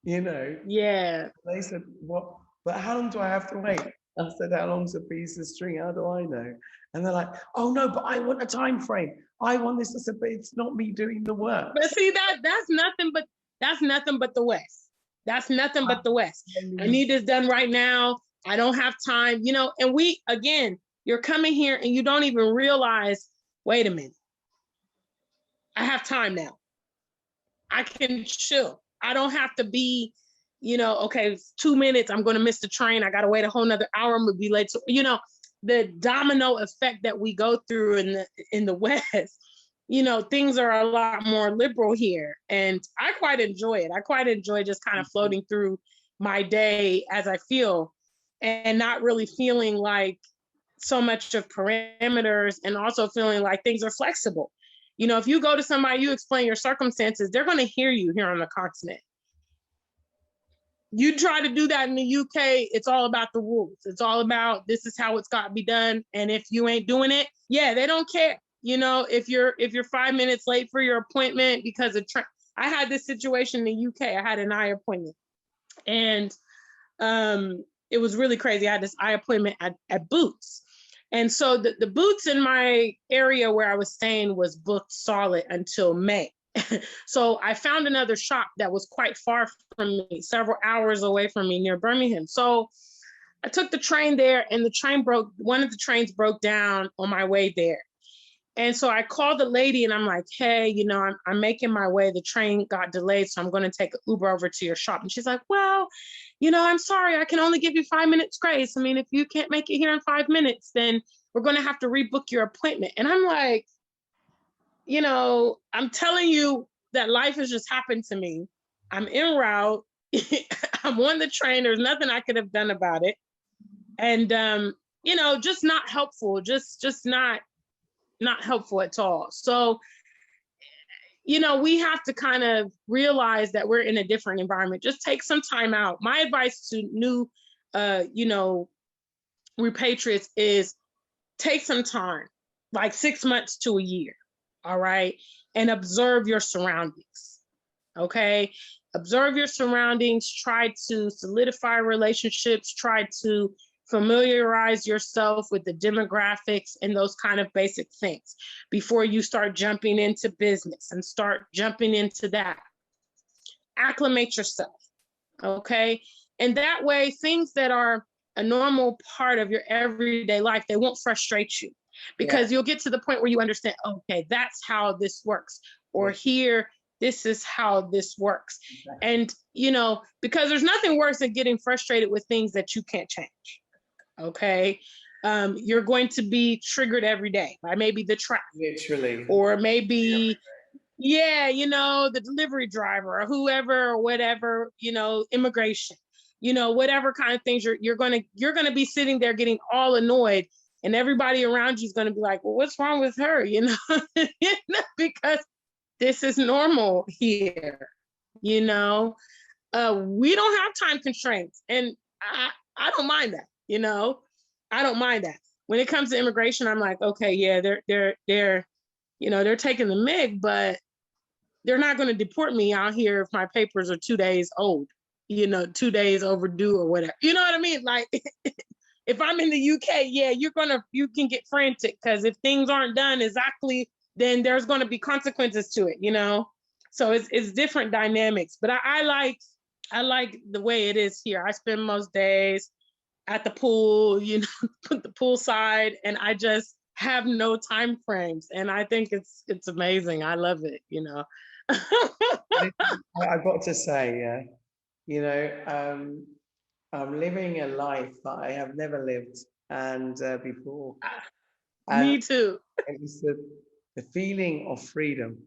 you know. Yeah. They said, what? But how long do I have to wait? I said, how long's a piece of string? How do I know? And they're like, oh no, but I want a time frame. I want this. I said, but it's not me doing the work. But see, that's nothing but the West. That's nothing but the West. I need this done right now. I don't have time, you know, and we, again, you're coming here and you don't even realize, wait a minute, I have time now. I can chill. I don't have to be, you know, okay, it's 2 minutes, I'm going to miss the train. I got to wait a whole nother hour. I'm going to be late. So, you know, the domino effect that we go through in the West, you know, things are a lot more liberal here. And I quite enjoy it. I quite enjoy just kind of floating through my day as I feel and not really feeling like so much of parameters, and also feeling like things are flexible. You know, if you go to somebody, you explain your circumstances, they're going to hear you here on the continent. You try to do that in the UK, it's all about the rules. It's all about, this is how it's got to be done. And if you ain't doing it, yeah, they don't care. You know, if you're 5 minutes late for your appointment because of I had this situation in the UK. I had an eye appointment, and it was really crazy. I had this eye appointment at Boots. And so the Boots in my area where I was staying was booked solid until May. So I found another shop that was quite far from me, several hours away from me, near Birmingham. So I took the train there, and one of the trains broke down on my way there. And so I called the lady and I'm like, hey, you know, I'm making my way. The train got delayed, so I'm going to take an Uber over to your shop. And she's like, well, you know, I'm sorry, I can only give you 5 minutes grace. I mean, if you can't make it here in 5 minutes, then we're going to have to rebook your appointment. And I'm like, you know, I'm telling you that life has just happened to me. I'm en route. I'm on the train. There's nothing I could have done about it. And, you know, just not helpful, just not helpful at all. So, you know, we have to kind of realize that we're in a different environment. Just take some time out. My advice to new, you know, repatriates is take some time, like 6 months to a year, all right? And observe your surroundings, okay? Observe your surroundings, try to solidify relationships, try to familiarize yourself with the demographics and those kind of basic things before you start jumping into business and start jumping into that. Acclimate yourself, okay? And that way, things that are a normal part of your everyday life, they won't frustrate you, because you'll get to the point where you understand, okay, that's how this works. Or here, this is how this works. Exactly. And, you know, because there's nothing worse than getting frustrated with things that you can't change. Okay. You're going to be triggered every day by maybe the traffic. Literally. Or maybe, yeah, you know, the delivery driver or whoever or whatever, you know, immigration, you know, whatever kind of things you're gonna be sitting there getting all annoyed, and everybody around you is gonna be like, well, what's wrong with her? You know, because this is normal here, you know. We don't have time constraints, and I don't mind that, you know. I don't mind that. When it comes to immigration, I'm like, okay, yeah, they're you know, they're taking the MIG, but they're not going to deport me out here if my papers are 2 days old, you know, 2 days overdue or whatever. You know what I mean? Like, if I'm in the UK, yeah, you can get frantic, because if things aren't done exactly, then there's going to be consequences to it, you know? So it's different dynamics, but I like the way it is here. I spend most days at the pool, you know, put the pool side, and I just have no time frames. And I think it's amazing. I love it, you know. I've got to say, you know, I'm living a life that I have never lived before. And me too. It's the feeling of freedom,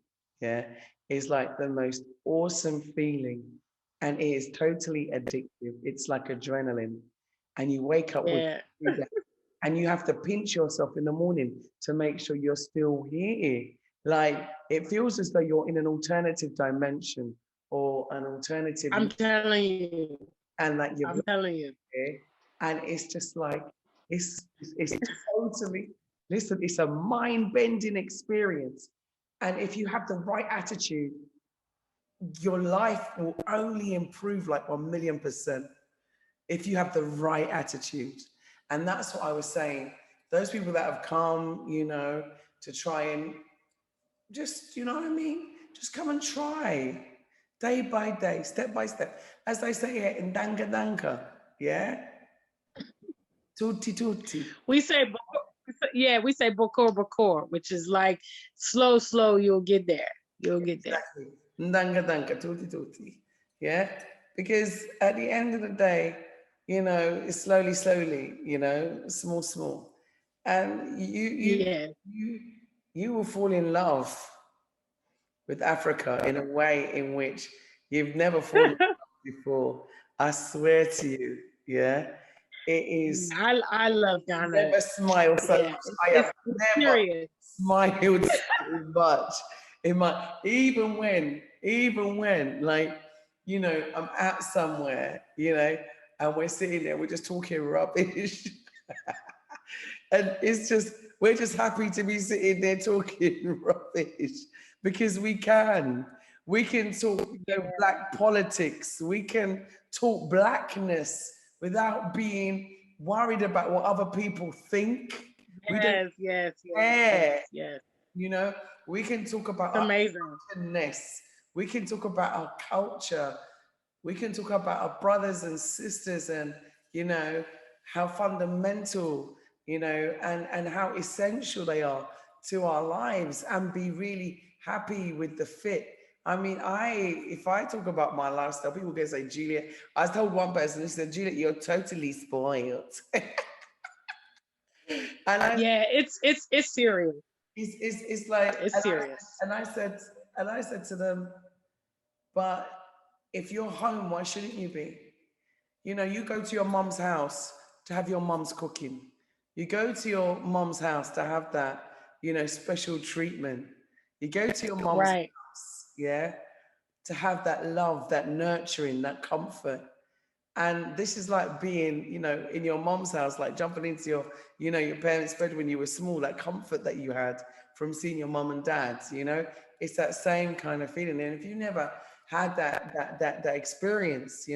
is like the most awesome feeling, and it is totally addictive. It's like adrenaline, and you wake up with freedom. and you have to pinch yourself in the morning to make sure you're still here. Like it feels as though you're in an alternative dimension or an alternative, I'm telling you. and like you've I'm telling you. here, and it's just like it's totally, listen, it's a mind-bending experience. And if you have the right attitude, your life will only improve like 1,000,000% if you have the right attitude. And that's what I was saying. Those people that have come, to try and just, you know what I mean? Just come and try day by day, step by step. As they say here in Danka Danka, yeah? Tutti tutti. We say, we say bokor bokor, which is like slow, slow, you'll get there. You'll get there. Exactly. Ndanga danka, tutti tutti. Yeah? Because at the end of the day, it's slowly, slowly, small, small. And you will fall in love with Africa in a way in which you've never fallen in love before. I swear to you, yeah? It is. I love Ghana. Never smile so much. I have never smiled so much in my, even when, like, I'm out somewhere, and we're sitting there, we're just talking rubbish. And it's just, we're just happy to be sitting there talking rubbish because we can talk, black politics, we can talk blackness without being worried about what other people think. Yes. We can talk about our we can talk about our culture. We can talk about our brothers and sisters and, how fundamental, and how essential they are to our lives, and be really happy with the fit. I mean, if I talk about my lifestyle, people can say, Julia, I told one person, he said, Julia, you're totally spoiled. It's serious. It's like, it's serious. And I said to them, but if you're home, why shouldn't you be? You go to your mom's house to have your mom's cooking. You go to your mom's house to have that, special treatment. You go to your mom's house, yeah, to have that love, that nurturing, that comfort. And this is like being, in your mom's house, like jumping into your, your parents' bed when you were small, that comfort that you had from seeing your mom and dad, it's that same kind of feeling. And if you never had that experience,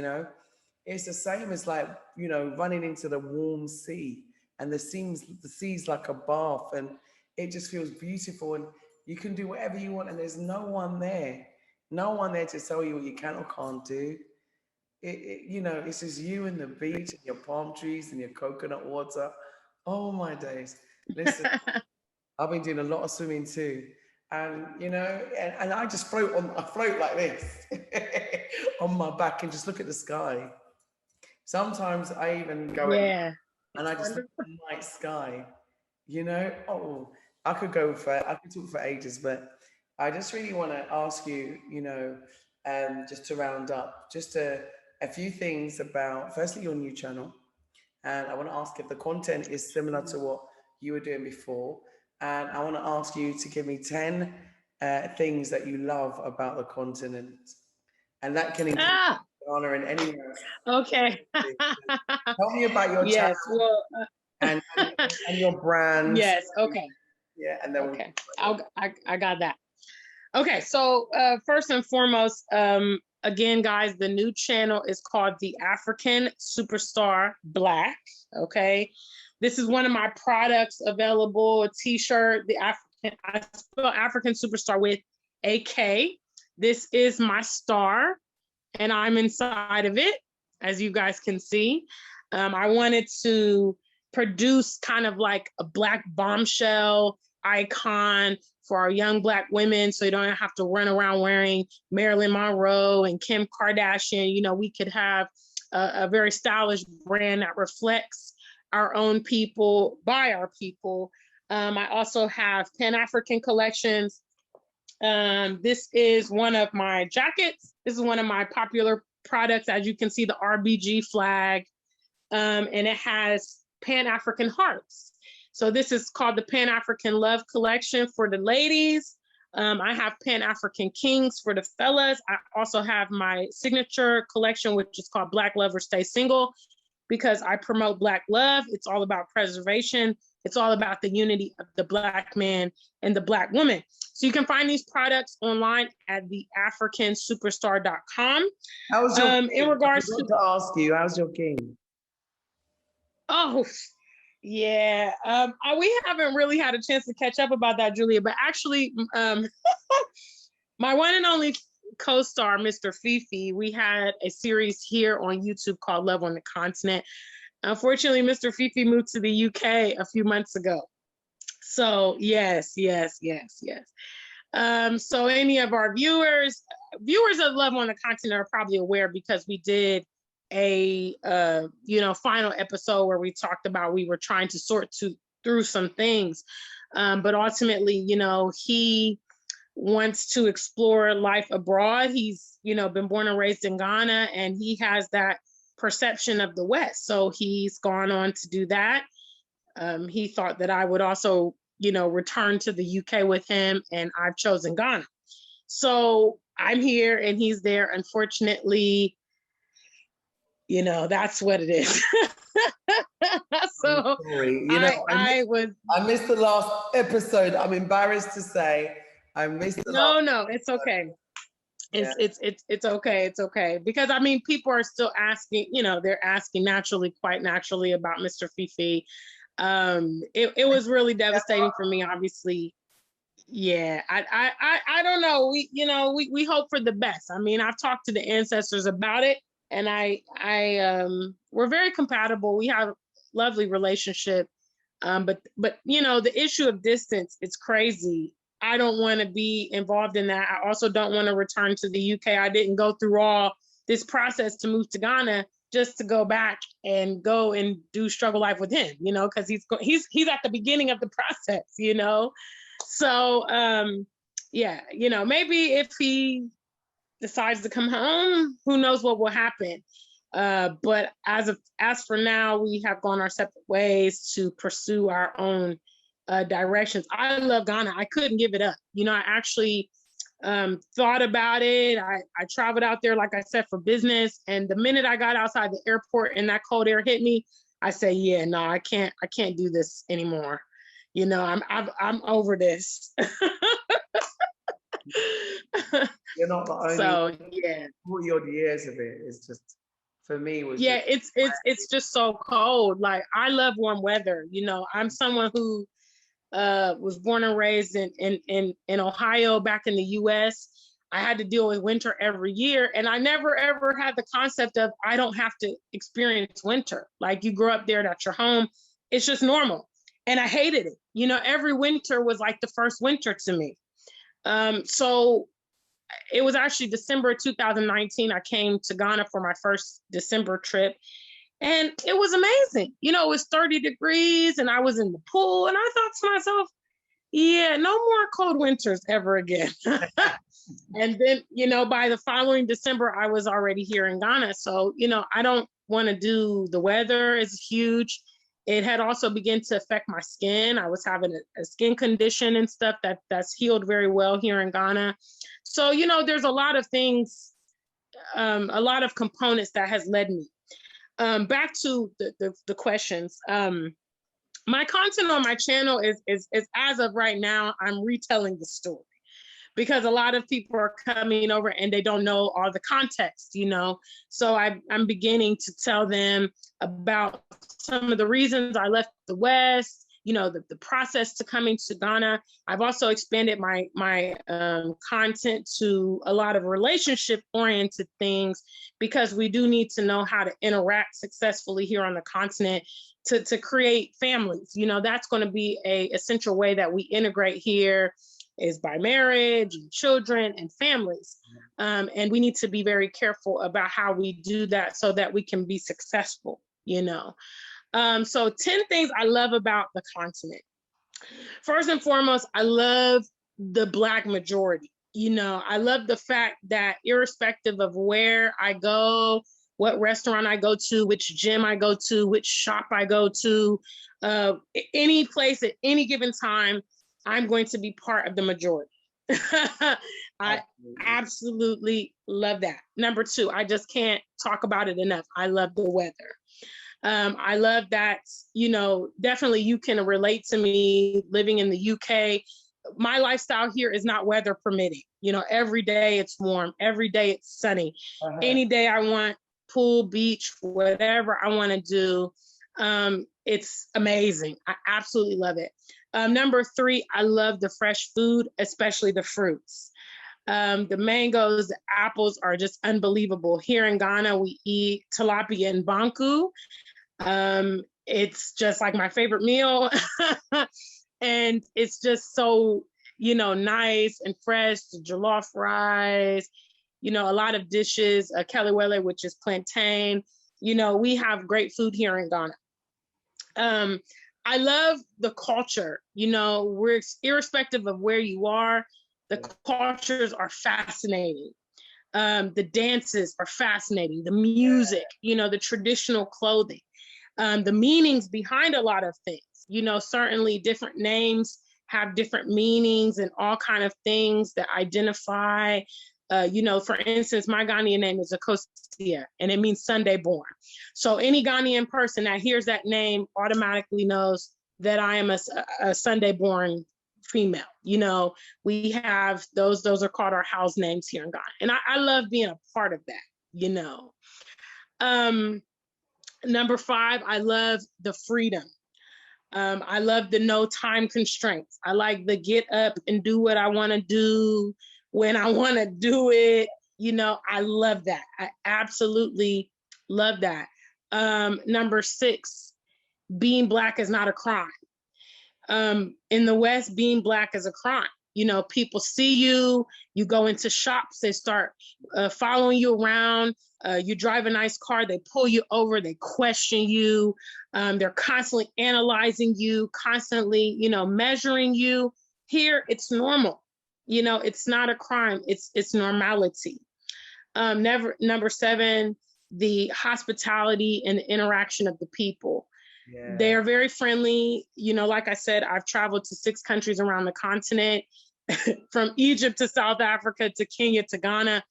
it's the same as like, running into the warm sea, and the sea's like a bath, and it just feels beautiful, and you can do whatever you want, and there's no one there to tell you what you can or can't do. It's just you and the beach and your palm trees and your coconut water. Oh my days. Listen, I've been doing a lot of swimming too. And, and I just I float like this on my back and just look at the sky. Sometimes I even go in and I just look at the night sky, I could talk for ages, but I just really want to ask you, just to round up, just a few things about, firstly, your new channel. And I want to ask if the content is similar to what you were doing before. And I want to ask you to give me 10 things that you love about the continent. And that can include Ghana and anywhere else. Okay. Tell me about your channel and your brand. Yes, okay. Yeah, and then okay. I got that. Okay, so first and foremost, again, guys, the new channel is called The African Superstar Black. Okay, this is one of my products available, a t-shirt, I spell African Superstar with a K. This is my star, and I'm inside of it, as you guys can see. I wanted to produce kind of like a Black bombshell icon for our young Black women, so you don't have to run around wearing Marilyn Monroe and Kim Kardashian. We could have a very stylish brand that reflects our own people by our people. I also have Pan-African collections. This is one of my jackets. This is one of my popular products. As you can see, the RBG flag, and it has Pan-African hearts. So this is called the Pan-African Love Collection for the ladies. I have Pan-African Kings for the fellas. I also have my signature collection, which is called Black Love or Stay Single, because I promote Black love. It's all about preservation. It's all about the unity of the Black man and the Black woman. So you can find these products online at theafricansuperstar.com. How was your in regards I forgot to ask you, how's your king? Oh, yeah. We haven't really had a chance to catch up about that, Julia, but actually, my one and only co-star, Mr. Fifi, we had a series here on YouTube called Love on the Continent. Unfortunately, Mr. Fifi moved to the UK a few months ago. So yes. So any of our viewers of Love on the Continent are probably aware, because we did a final episode where we talked about, we were trying to sort through some things, but ultimately, he wants to explore life abroad. He's been born and raised in Ghana, and he has that perception of the West, so he's gone on to do that. He thought that I would also return to the UK with him, and I've chosen Ghana. So I'm here and he's there. Unfortunately, that's what it is. So I missed the last episode. I'm embarrassed to say I missed the last No, it's okay. It's okay. It's okay. Because people are still asking, they're asking quite naturally about Mr. Fifi. It was really devastating for me, obviously. Yeah, I don't know. We hope for the best. I've talked to the ancestors about it, and we're very compatible. We have a lovely relationship. But the issue of distance, it's crazy. I don't want to be involved in that. I also don't want to return to the UK. I didn't go through all this process to move to Ghana just to go back and go and do struggle life with him, because he's at the beginning of the process, So maybe if he decides to come home, who knows what will happen. But as for now, we have gone our separate ways to pursue our own directions. I love Ghana. I couldn't give it up. I actually thought about it. I traveled out there, like I said, for business. And the minute I got outside the airport and that cold air hit me, I said, yeah, no, I can't do this anymore. I'm over this. You're not the only. So yeah, 40 odd years of it is just, for me, it's just so cold. Like, I love warm weather. I'm someone who was born and raised in Ohio, back in the US. I had to deal with winter every year, and I never ever had the concept of I don't have to experience winter. Like, you grow up there, that's your home. It's just normal. And I hated it. Every winter was like the first winter to me. So it was actually December 2019. I came to Ghana for my first December trip, and it was amazing. It was 30 degrees and I was in the pool, and I thought to myself, yeah, no more cold winters ever again. And then, by the following December, I was already here in Ghana. So, I don't want to do the weather. It's huge. It had also begun to affect my skin. I was having a skin condition and stuff that's healed very well here in Ghana. So, there's a lot of things, a lot of components that has led me. Back to the questions. My content on my channel is as of right now, I'm retelling the story, because a lot of people are coming over and they don't know all the context, So I'm beginning to tell them about some of the reasons I left the West, the process to coming to Ghana. I've also expanded my content to a lot of relationship-oriented things, because we do need to know how to interact successfully here on the continent to create families. That's going to be a essential way that we integrate here, is by marriage and children and families. And we need to be very careful about how we do that so that we can be successful, So 10 things I love about the continent. First and foremost, I love the Black majority. I love the fact that irrespective of where I go, what restaurant I go to, which gym I go to, which shop I go to, any place at any given time, I'm going to be part of the majority. I absolutely love that. Number two, I just can't talk about it enough. I love the weather. I love that, you know, definitely you can relate to me living in the UK. My lifestyle here is not weather permitting. You know, every day it's warm, every day it's sunny. Any day I want, pool, beach, whatever I want to do. It's amazing. I absolutely love it. Number three, I love the fresh food, especially the fruits. The mangoes, the apples are just unbelievable. Here in Ghana, we eat tilapia and banku. It's just like my favorite meal. And it's just so, you know, nice and fresh, jollof rice, you know, a lot of dishes, kelewele, which is plantain. You know, we have great food here in Ghana. I love the culture. You know, we're irrespective of where you are, the cultures are fascinating. The dances are fascinating. The music, you know, the traditional clothing, the meanings behind a lot of things. You know, certainly different names have different meanings and all kind of things that identify. You know, for instance, my Ghanaian name is Akosia, and it means Sunday born. So any Ghanaian person that hears that name automatically knows that I am a Sunday born female. You know, we have those are called our house names here in Ghana. And I love being a part of that, you know. Number five, I love the freedom. I love the no time constraints. I like the get up and do what I want to do when I want to do it. You know, I love that. I absolutely love that. Number six, being Black is not a crime. In the West, being Black is a crime. You know, people see you, you go into shops, they start following you around. You drive a nice car, they pull you over, they question you. They're constantly analyzing you, constantly, you know, measuring you. Here, it's normal. You know, it's not a crime, it's normality. Number seven, the hospitality and the interaction of the people. Yeah. They are very friendly. You know, like I said, I've traveled to 6 countries around the continent, from Egypt to South Africa to Kenya to Ghana.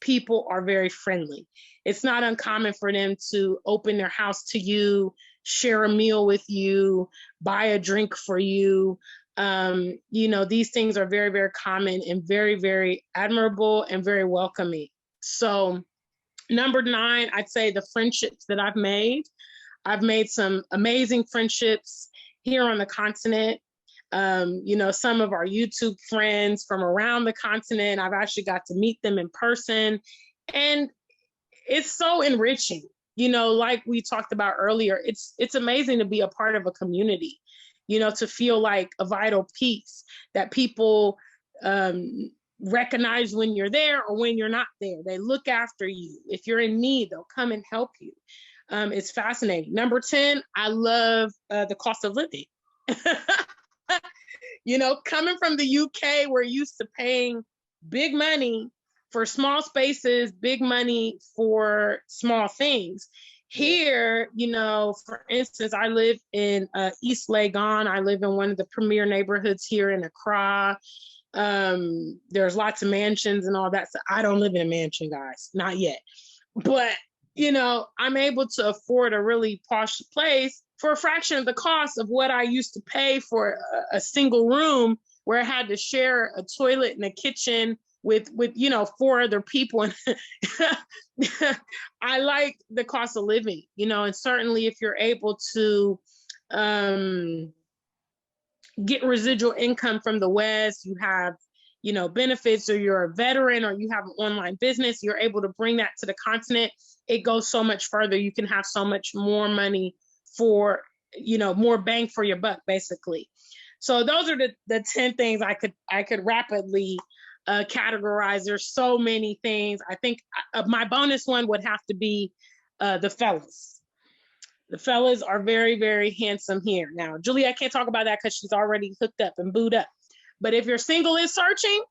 People are very friendly. It's not uncommon for them to open their house to you, share a meal with you, buy a drink for you. You know, these things are very, very common and very, very admirable and very welcoming. So number 9, I'd say the friendships that I've made. I've made some amazing friendships here on the continent. You know, some of our YouTube friends from around the continent, I've actually got to meet them in person. And it's so enriching. You know, like we talked about earlier, it's amazing to be a part of a community, you know, to feel like a vital piece that people recognize when you're there or when you're not there. They look after you. If you're in need, they'll come and help you. It's fascinating. Number 10, I love the cost of living. You know, coming from the UK, we're used to paying big money for small spaces, big money for small things. Here, you know, for instance, I live in East Legon. I live in one of the premier neighborhoods here in Accra. There's lots of mansions and all that. So I don't live in a mansion, guys, not yet. But you know, I'm able to afford a really posh place for a fraction of the cost of what I used to pay for a single room where I had to share a toilet and a kitchen with you know, 4 other people. And I like the cost of living, you know, and certainly if you're able to get residual income from the West, you have, you know, benefits, or you're a veteran, or you have an online business, you're able to bring that to the continent. It goes so much further. You can have so much more money for, you know, more bang for your buck, basically. So those are the 10 things I could rapidly categorize. There's so many things. I think my bonus one would have to be the fellas. The fellas are very, very handsome here. Now, Julia, I can't talk about that because she's already hooked up and booed up. But if you're single and searching,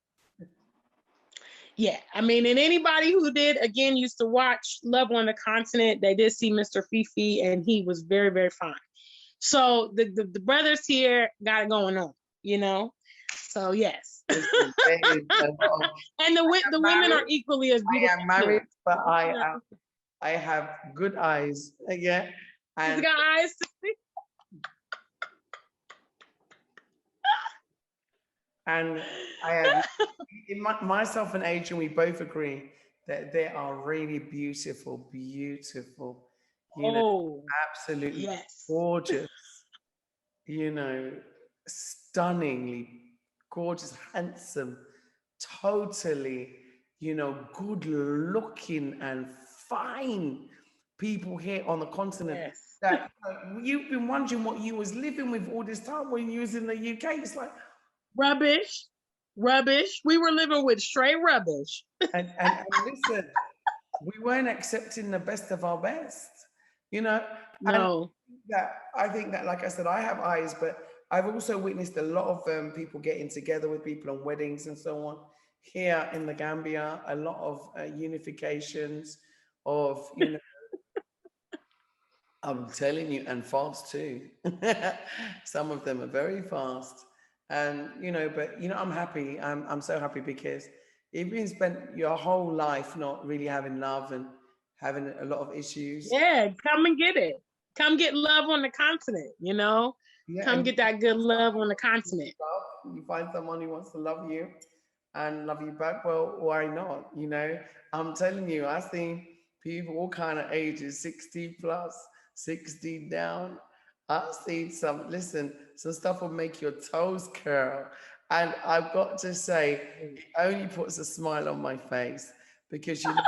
Yeah, I mean, and anybody who did, again, used to watch Love on the Continent, they did see Mr. Fifi, and he was very, very fine. So the brothers here got it going on, you know? So yes. Listen, there is a lot of, And the women are married. equally as I beautiful am married, too. but Yeah. I have good eyes. Yeah. He's And got eyes to see. and I have myself and Adrian, we both agree that they are really beautiful, beautiful, you know, Oh, absolutely yes. gorgeous, you know, stunningly gorgeous, handsome, totally, you know, good looking and fine people here on the continent Yes. that you've been wondering what you was living with all this time when you was in the UK. It's like, Rubbish. Rubbish. We were living with straight rubbish. and listen, we weren't accepting the best of our best, you know. And No. that I think that, like I said, I have eyes, but I've also witnessed a lot of people getting together with people on weddings and so on. Here in the Gambia, a lot of unifications of, you know, I'm telling you, and fast too. Some of them are very fast, and you know, but you know, I'm happy. I'm so happy because if you've spent your whole life not really having love and having a lot of issues, Yeah, come and get it. Come get love on the continent, you know? yeah, Come and get that good love on the continent. love, you find someone who wants to love you and love you back, well, why not? You know, I'm telling you, I've seen people all kind of ages, 60 plus, 60 down. I've seen some, listen, some stuff will make your toes curl. And I've got to say, it only puts a smile on my face because you know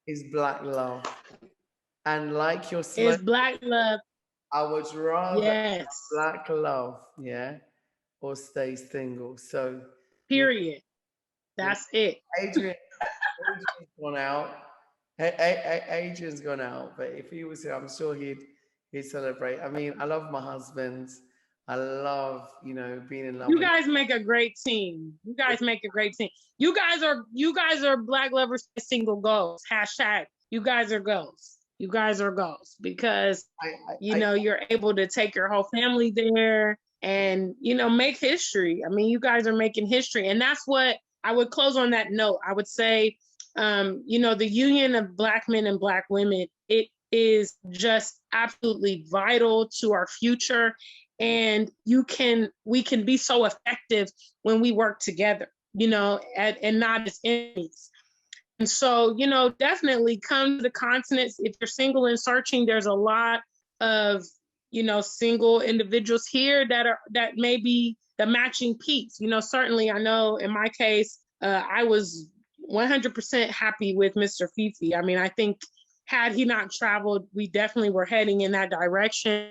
it's black love. And like your slogan, It's black love. I would rather have Yes. black love, yeah, or stay single. So, you Period. know, That's it. Adrian's gone out. Adrian's gone out, but if he was here, I'm sure he'd celebrate. I mean, I love my husband. I love, you know, being in love You with. guys make a great team. You guys make a great team. You guys are black lovers single goals. Hashtag you guys are goals. You guys are goals because you're able to take your whole family there and make history. I mean, you guys are making history. And that's what I would close on that note. I would say the union of black men and black women, it is just absolutely vital to our future. And we can be so effective when we work together, and not as enemies. And so, definitely come to the continents. If you're single and searching, there's a lot of, single individuals here that may be the matching piece. Certainly I know in my case, I was 100% happy with Mr. Fifi. I mean, I think had he not traveled, we definitely were heading in that direction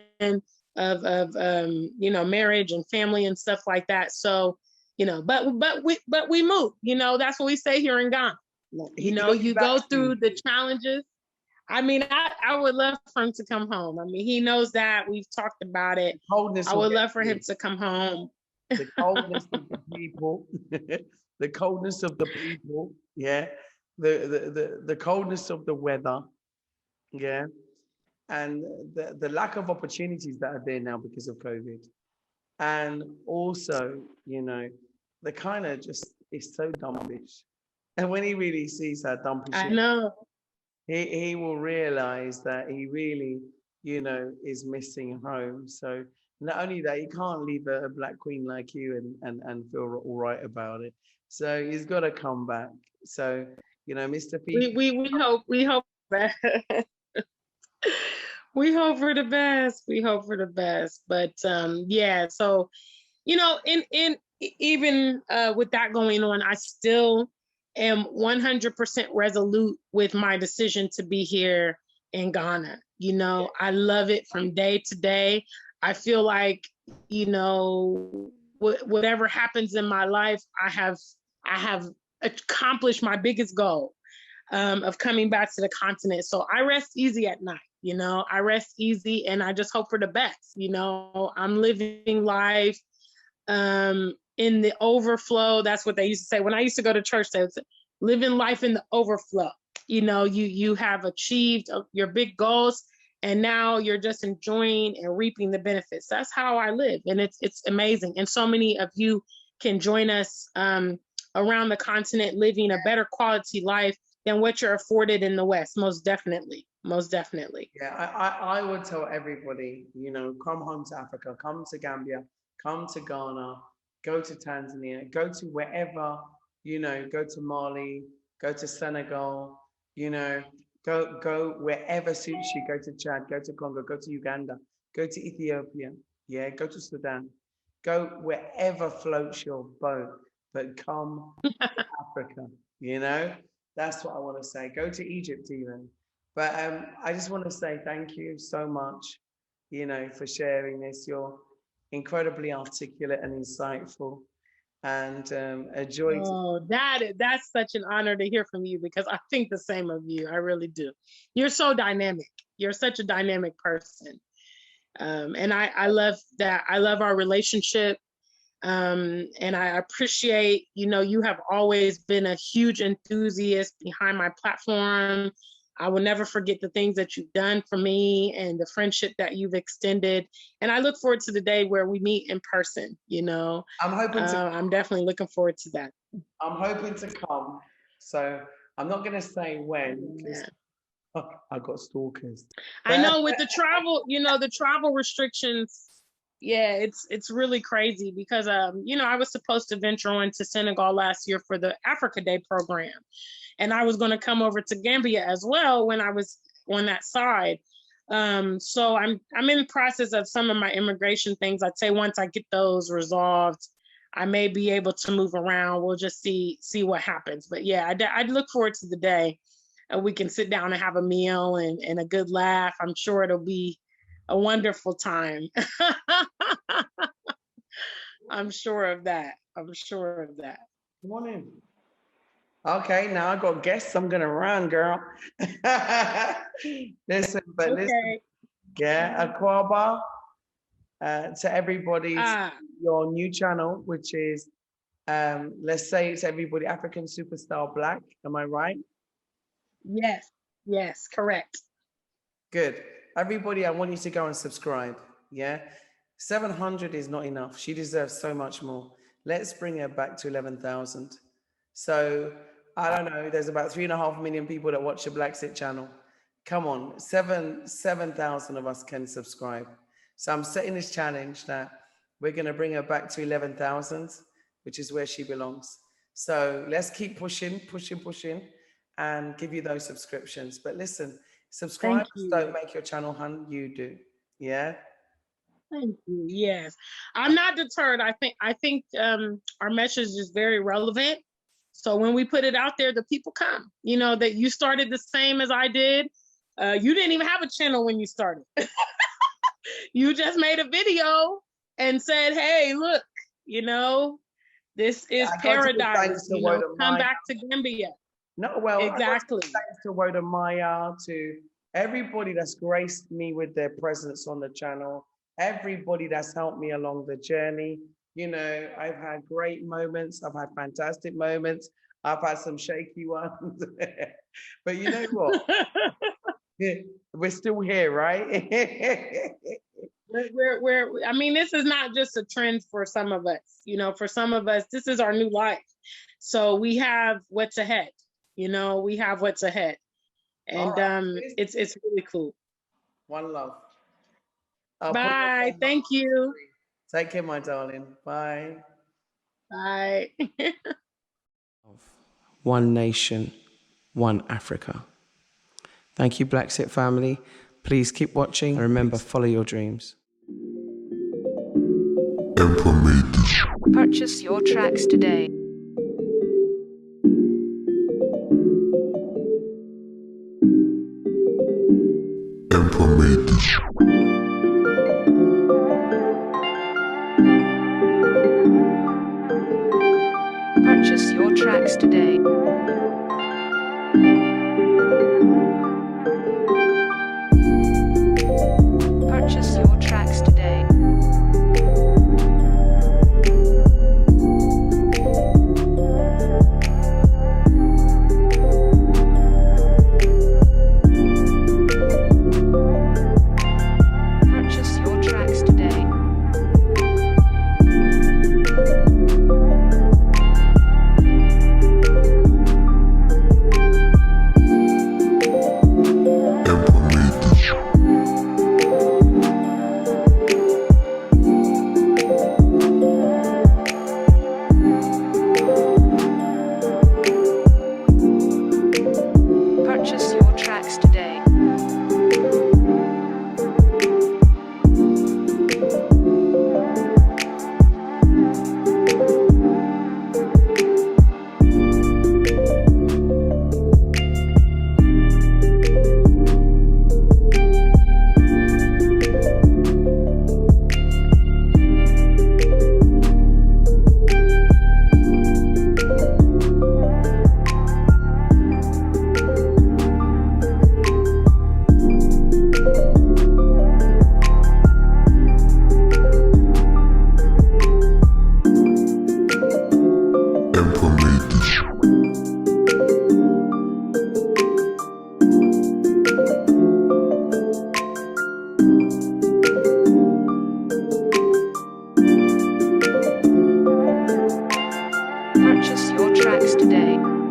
of marriage and family and stuff like that. So, but we move. That's what we say here in Ghana. You go through the challenges. I mean, I would love for him to come home. I mean, he knows that. We've talked about it. I would love for him to come home. The coldness of the people, the coldness of the people, yeah, the coldness of the weather, yeah, and the lack of opportunities that are there now because of COVID. And also, the kind of just is so dumpish. And when he really sees how dumpish I it is, know. he will realize that he really, is missing home. So not only that, he can't leave a black queen like you and feel all right about it. So he's got to come back. So, Mr. P. We hope that we hope for the best. We hope for the best. But yeah, so in even with that going on, I still am 100% resolute with my decision to be here in Ghana. I love it from day to day. I feel like, whatever happens in my life, I have accomplished my biggest goal of coming back to the continent. So I rest easy at night. I rest easy and I just hope for the best. I'm living life in the overflow. That's what they used to say. When I used to go to church, they would say, living life in the overflow. You know, you have achieved your big goals, and now you're just enjoying and reaping the benefits. That's how I live, and it's amazing. And so many of you can join us around the continent, living a better quality life than what you're afforded in the West. Most definitely, most definitely. Yeah, I would tell everybody, you know, come home to Africa, come to Gambia, come to Ghana, go to Tanzania, go to wherever, you know, go to Mali, go to Senegal, you know, go wherever suits you. Go to Chad, go to Congo, go to Uganda, go to Ethiopia, yeah, go to Sudan, go wherever floats your boat, but come to Africa, you know. That's what I want to say. Go to Egypt even. But I just want to say thank you so much, you know, for sharing this. You're incredibly articulate and insightful, and a joy. Oh, that's such an honor to hear from you, because I think the same of you. I really do. You're so dynamic. You're such a dynamic person. And I love that. I love our relationship. And I appreciate, you know, you have always been a huge enthusiast behind my platform. I will never forget the things that you've done for me and the friendship that you've extended. And I look forward to the day where we meet in person, you know. I'm definitely looking forward to that. I'm hoping to come. So I'm not going to say when, because I got stalkers. I know with the travel, you know, the travel restrictions. Yeah, it's really crazy because, you know, I was supposed to venture on to Senegal last year for the Africa Day program. And I was going to come over to Gambia as well when I was on that side. So I'm in the process of some of my immigration things. I'd say once I get those resolved, I may be able to move around. We'll just see what happens. But yeah, I'd look forward to the day we can sit down and have a meal and a good laugh. I'm sure it'll be a wonderful time. I'm sure of that. I'm sure of that. Come on in. Okay, now I got guests. I'm gonna run, girl. Listen, yeah, Akwaba, to everybody, your new channel, which is, let's say it's everybody African Superstar Black. Am I right? Yes, correct. Good. Everybody, I want you to go and subscribe. Yeah, 700 is not enough. She deserves so much more. Let's bring her back to 11,000. So I don't know. There's about 3.5 million people that watch the BlaXit channel. Come on, 7,000 of us can subscribe. So I'm setting this challenge that we're going to bring her back to 11,000, which is where she belongs. So let's keep pushing, and give you those subscriptions. But listen, subscribers don't make your channel, hun. You do. Yeah. Thank you. Yes, I'm not deterred. I think our message is very relevant. So when we put it out there, the people come. You know that you started the same as I did. You didn't even have a channel when you started. You just made a video and said, "Hey, look, you know, this is paradise. You know, come back to Gambia." No, well, exactly. Thanks to Word of Maya, to everybody that's graced me with their presence on the channel, everybody that's helped me along the journey. You know, I've had great moments. I've had fantastic moments. I've had some shaky ones. But you know what? We're still here, right? I mean, this is not just a trend for some of us. You know, for some of us, this is our new life. So we have what's ahead. You know, we have what's ahead. And it's really cool. One love. Bye. Thank you. Take care, my darling. Bye. Bye. One nation, one Africa. Thank you, BlaXit family. Please keep watching. And remember, follow your dreams. Purchase your tracks today. Purchase your tracks today. Purchase your tracks today. Purchase your tracks today.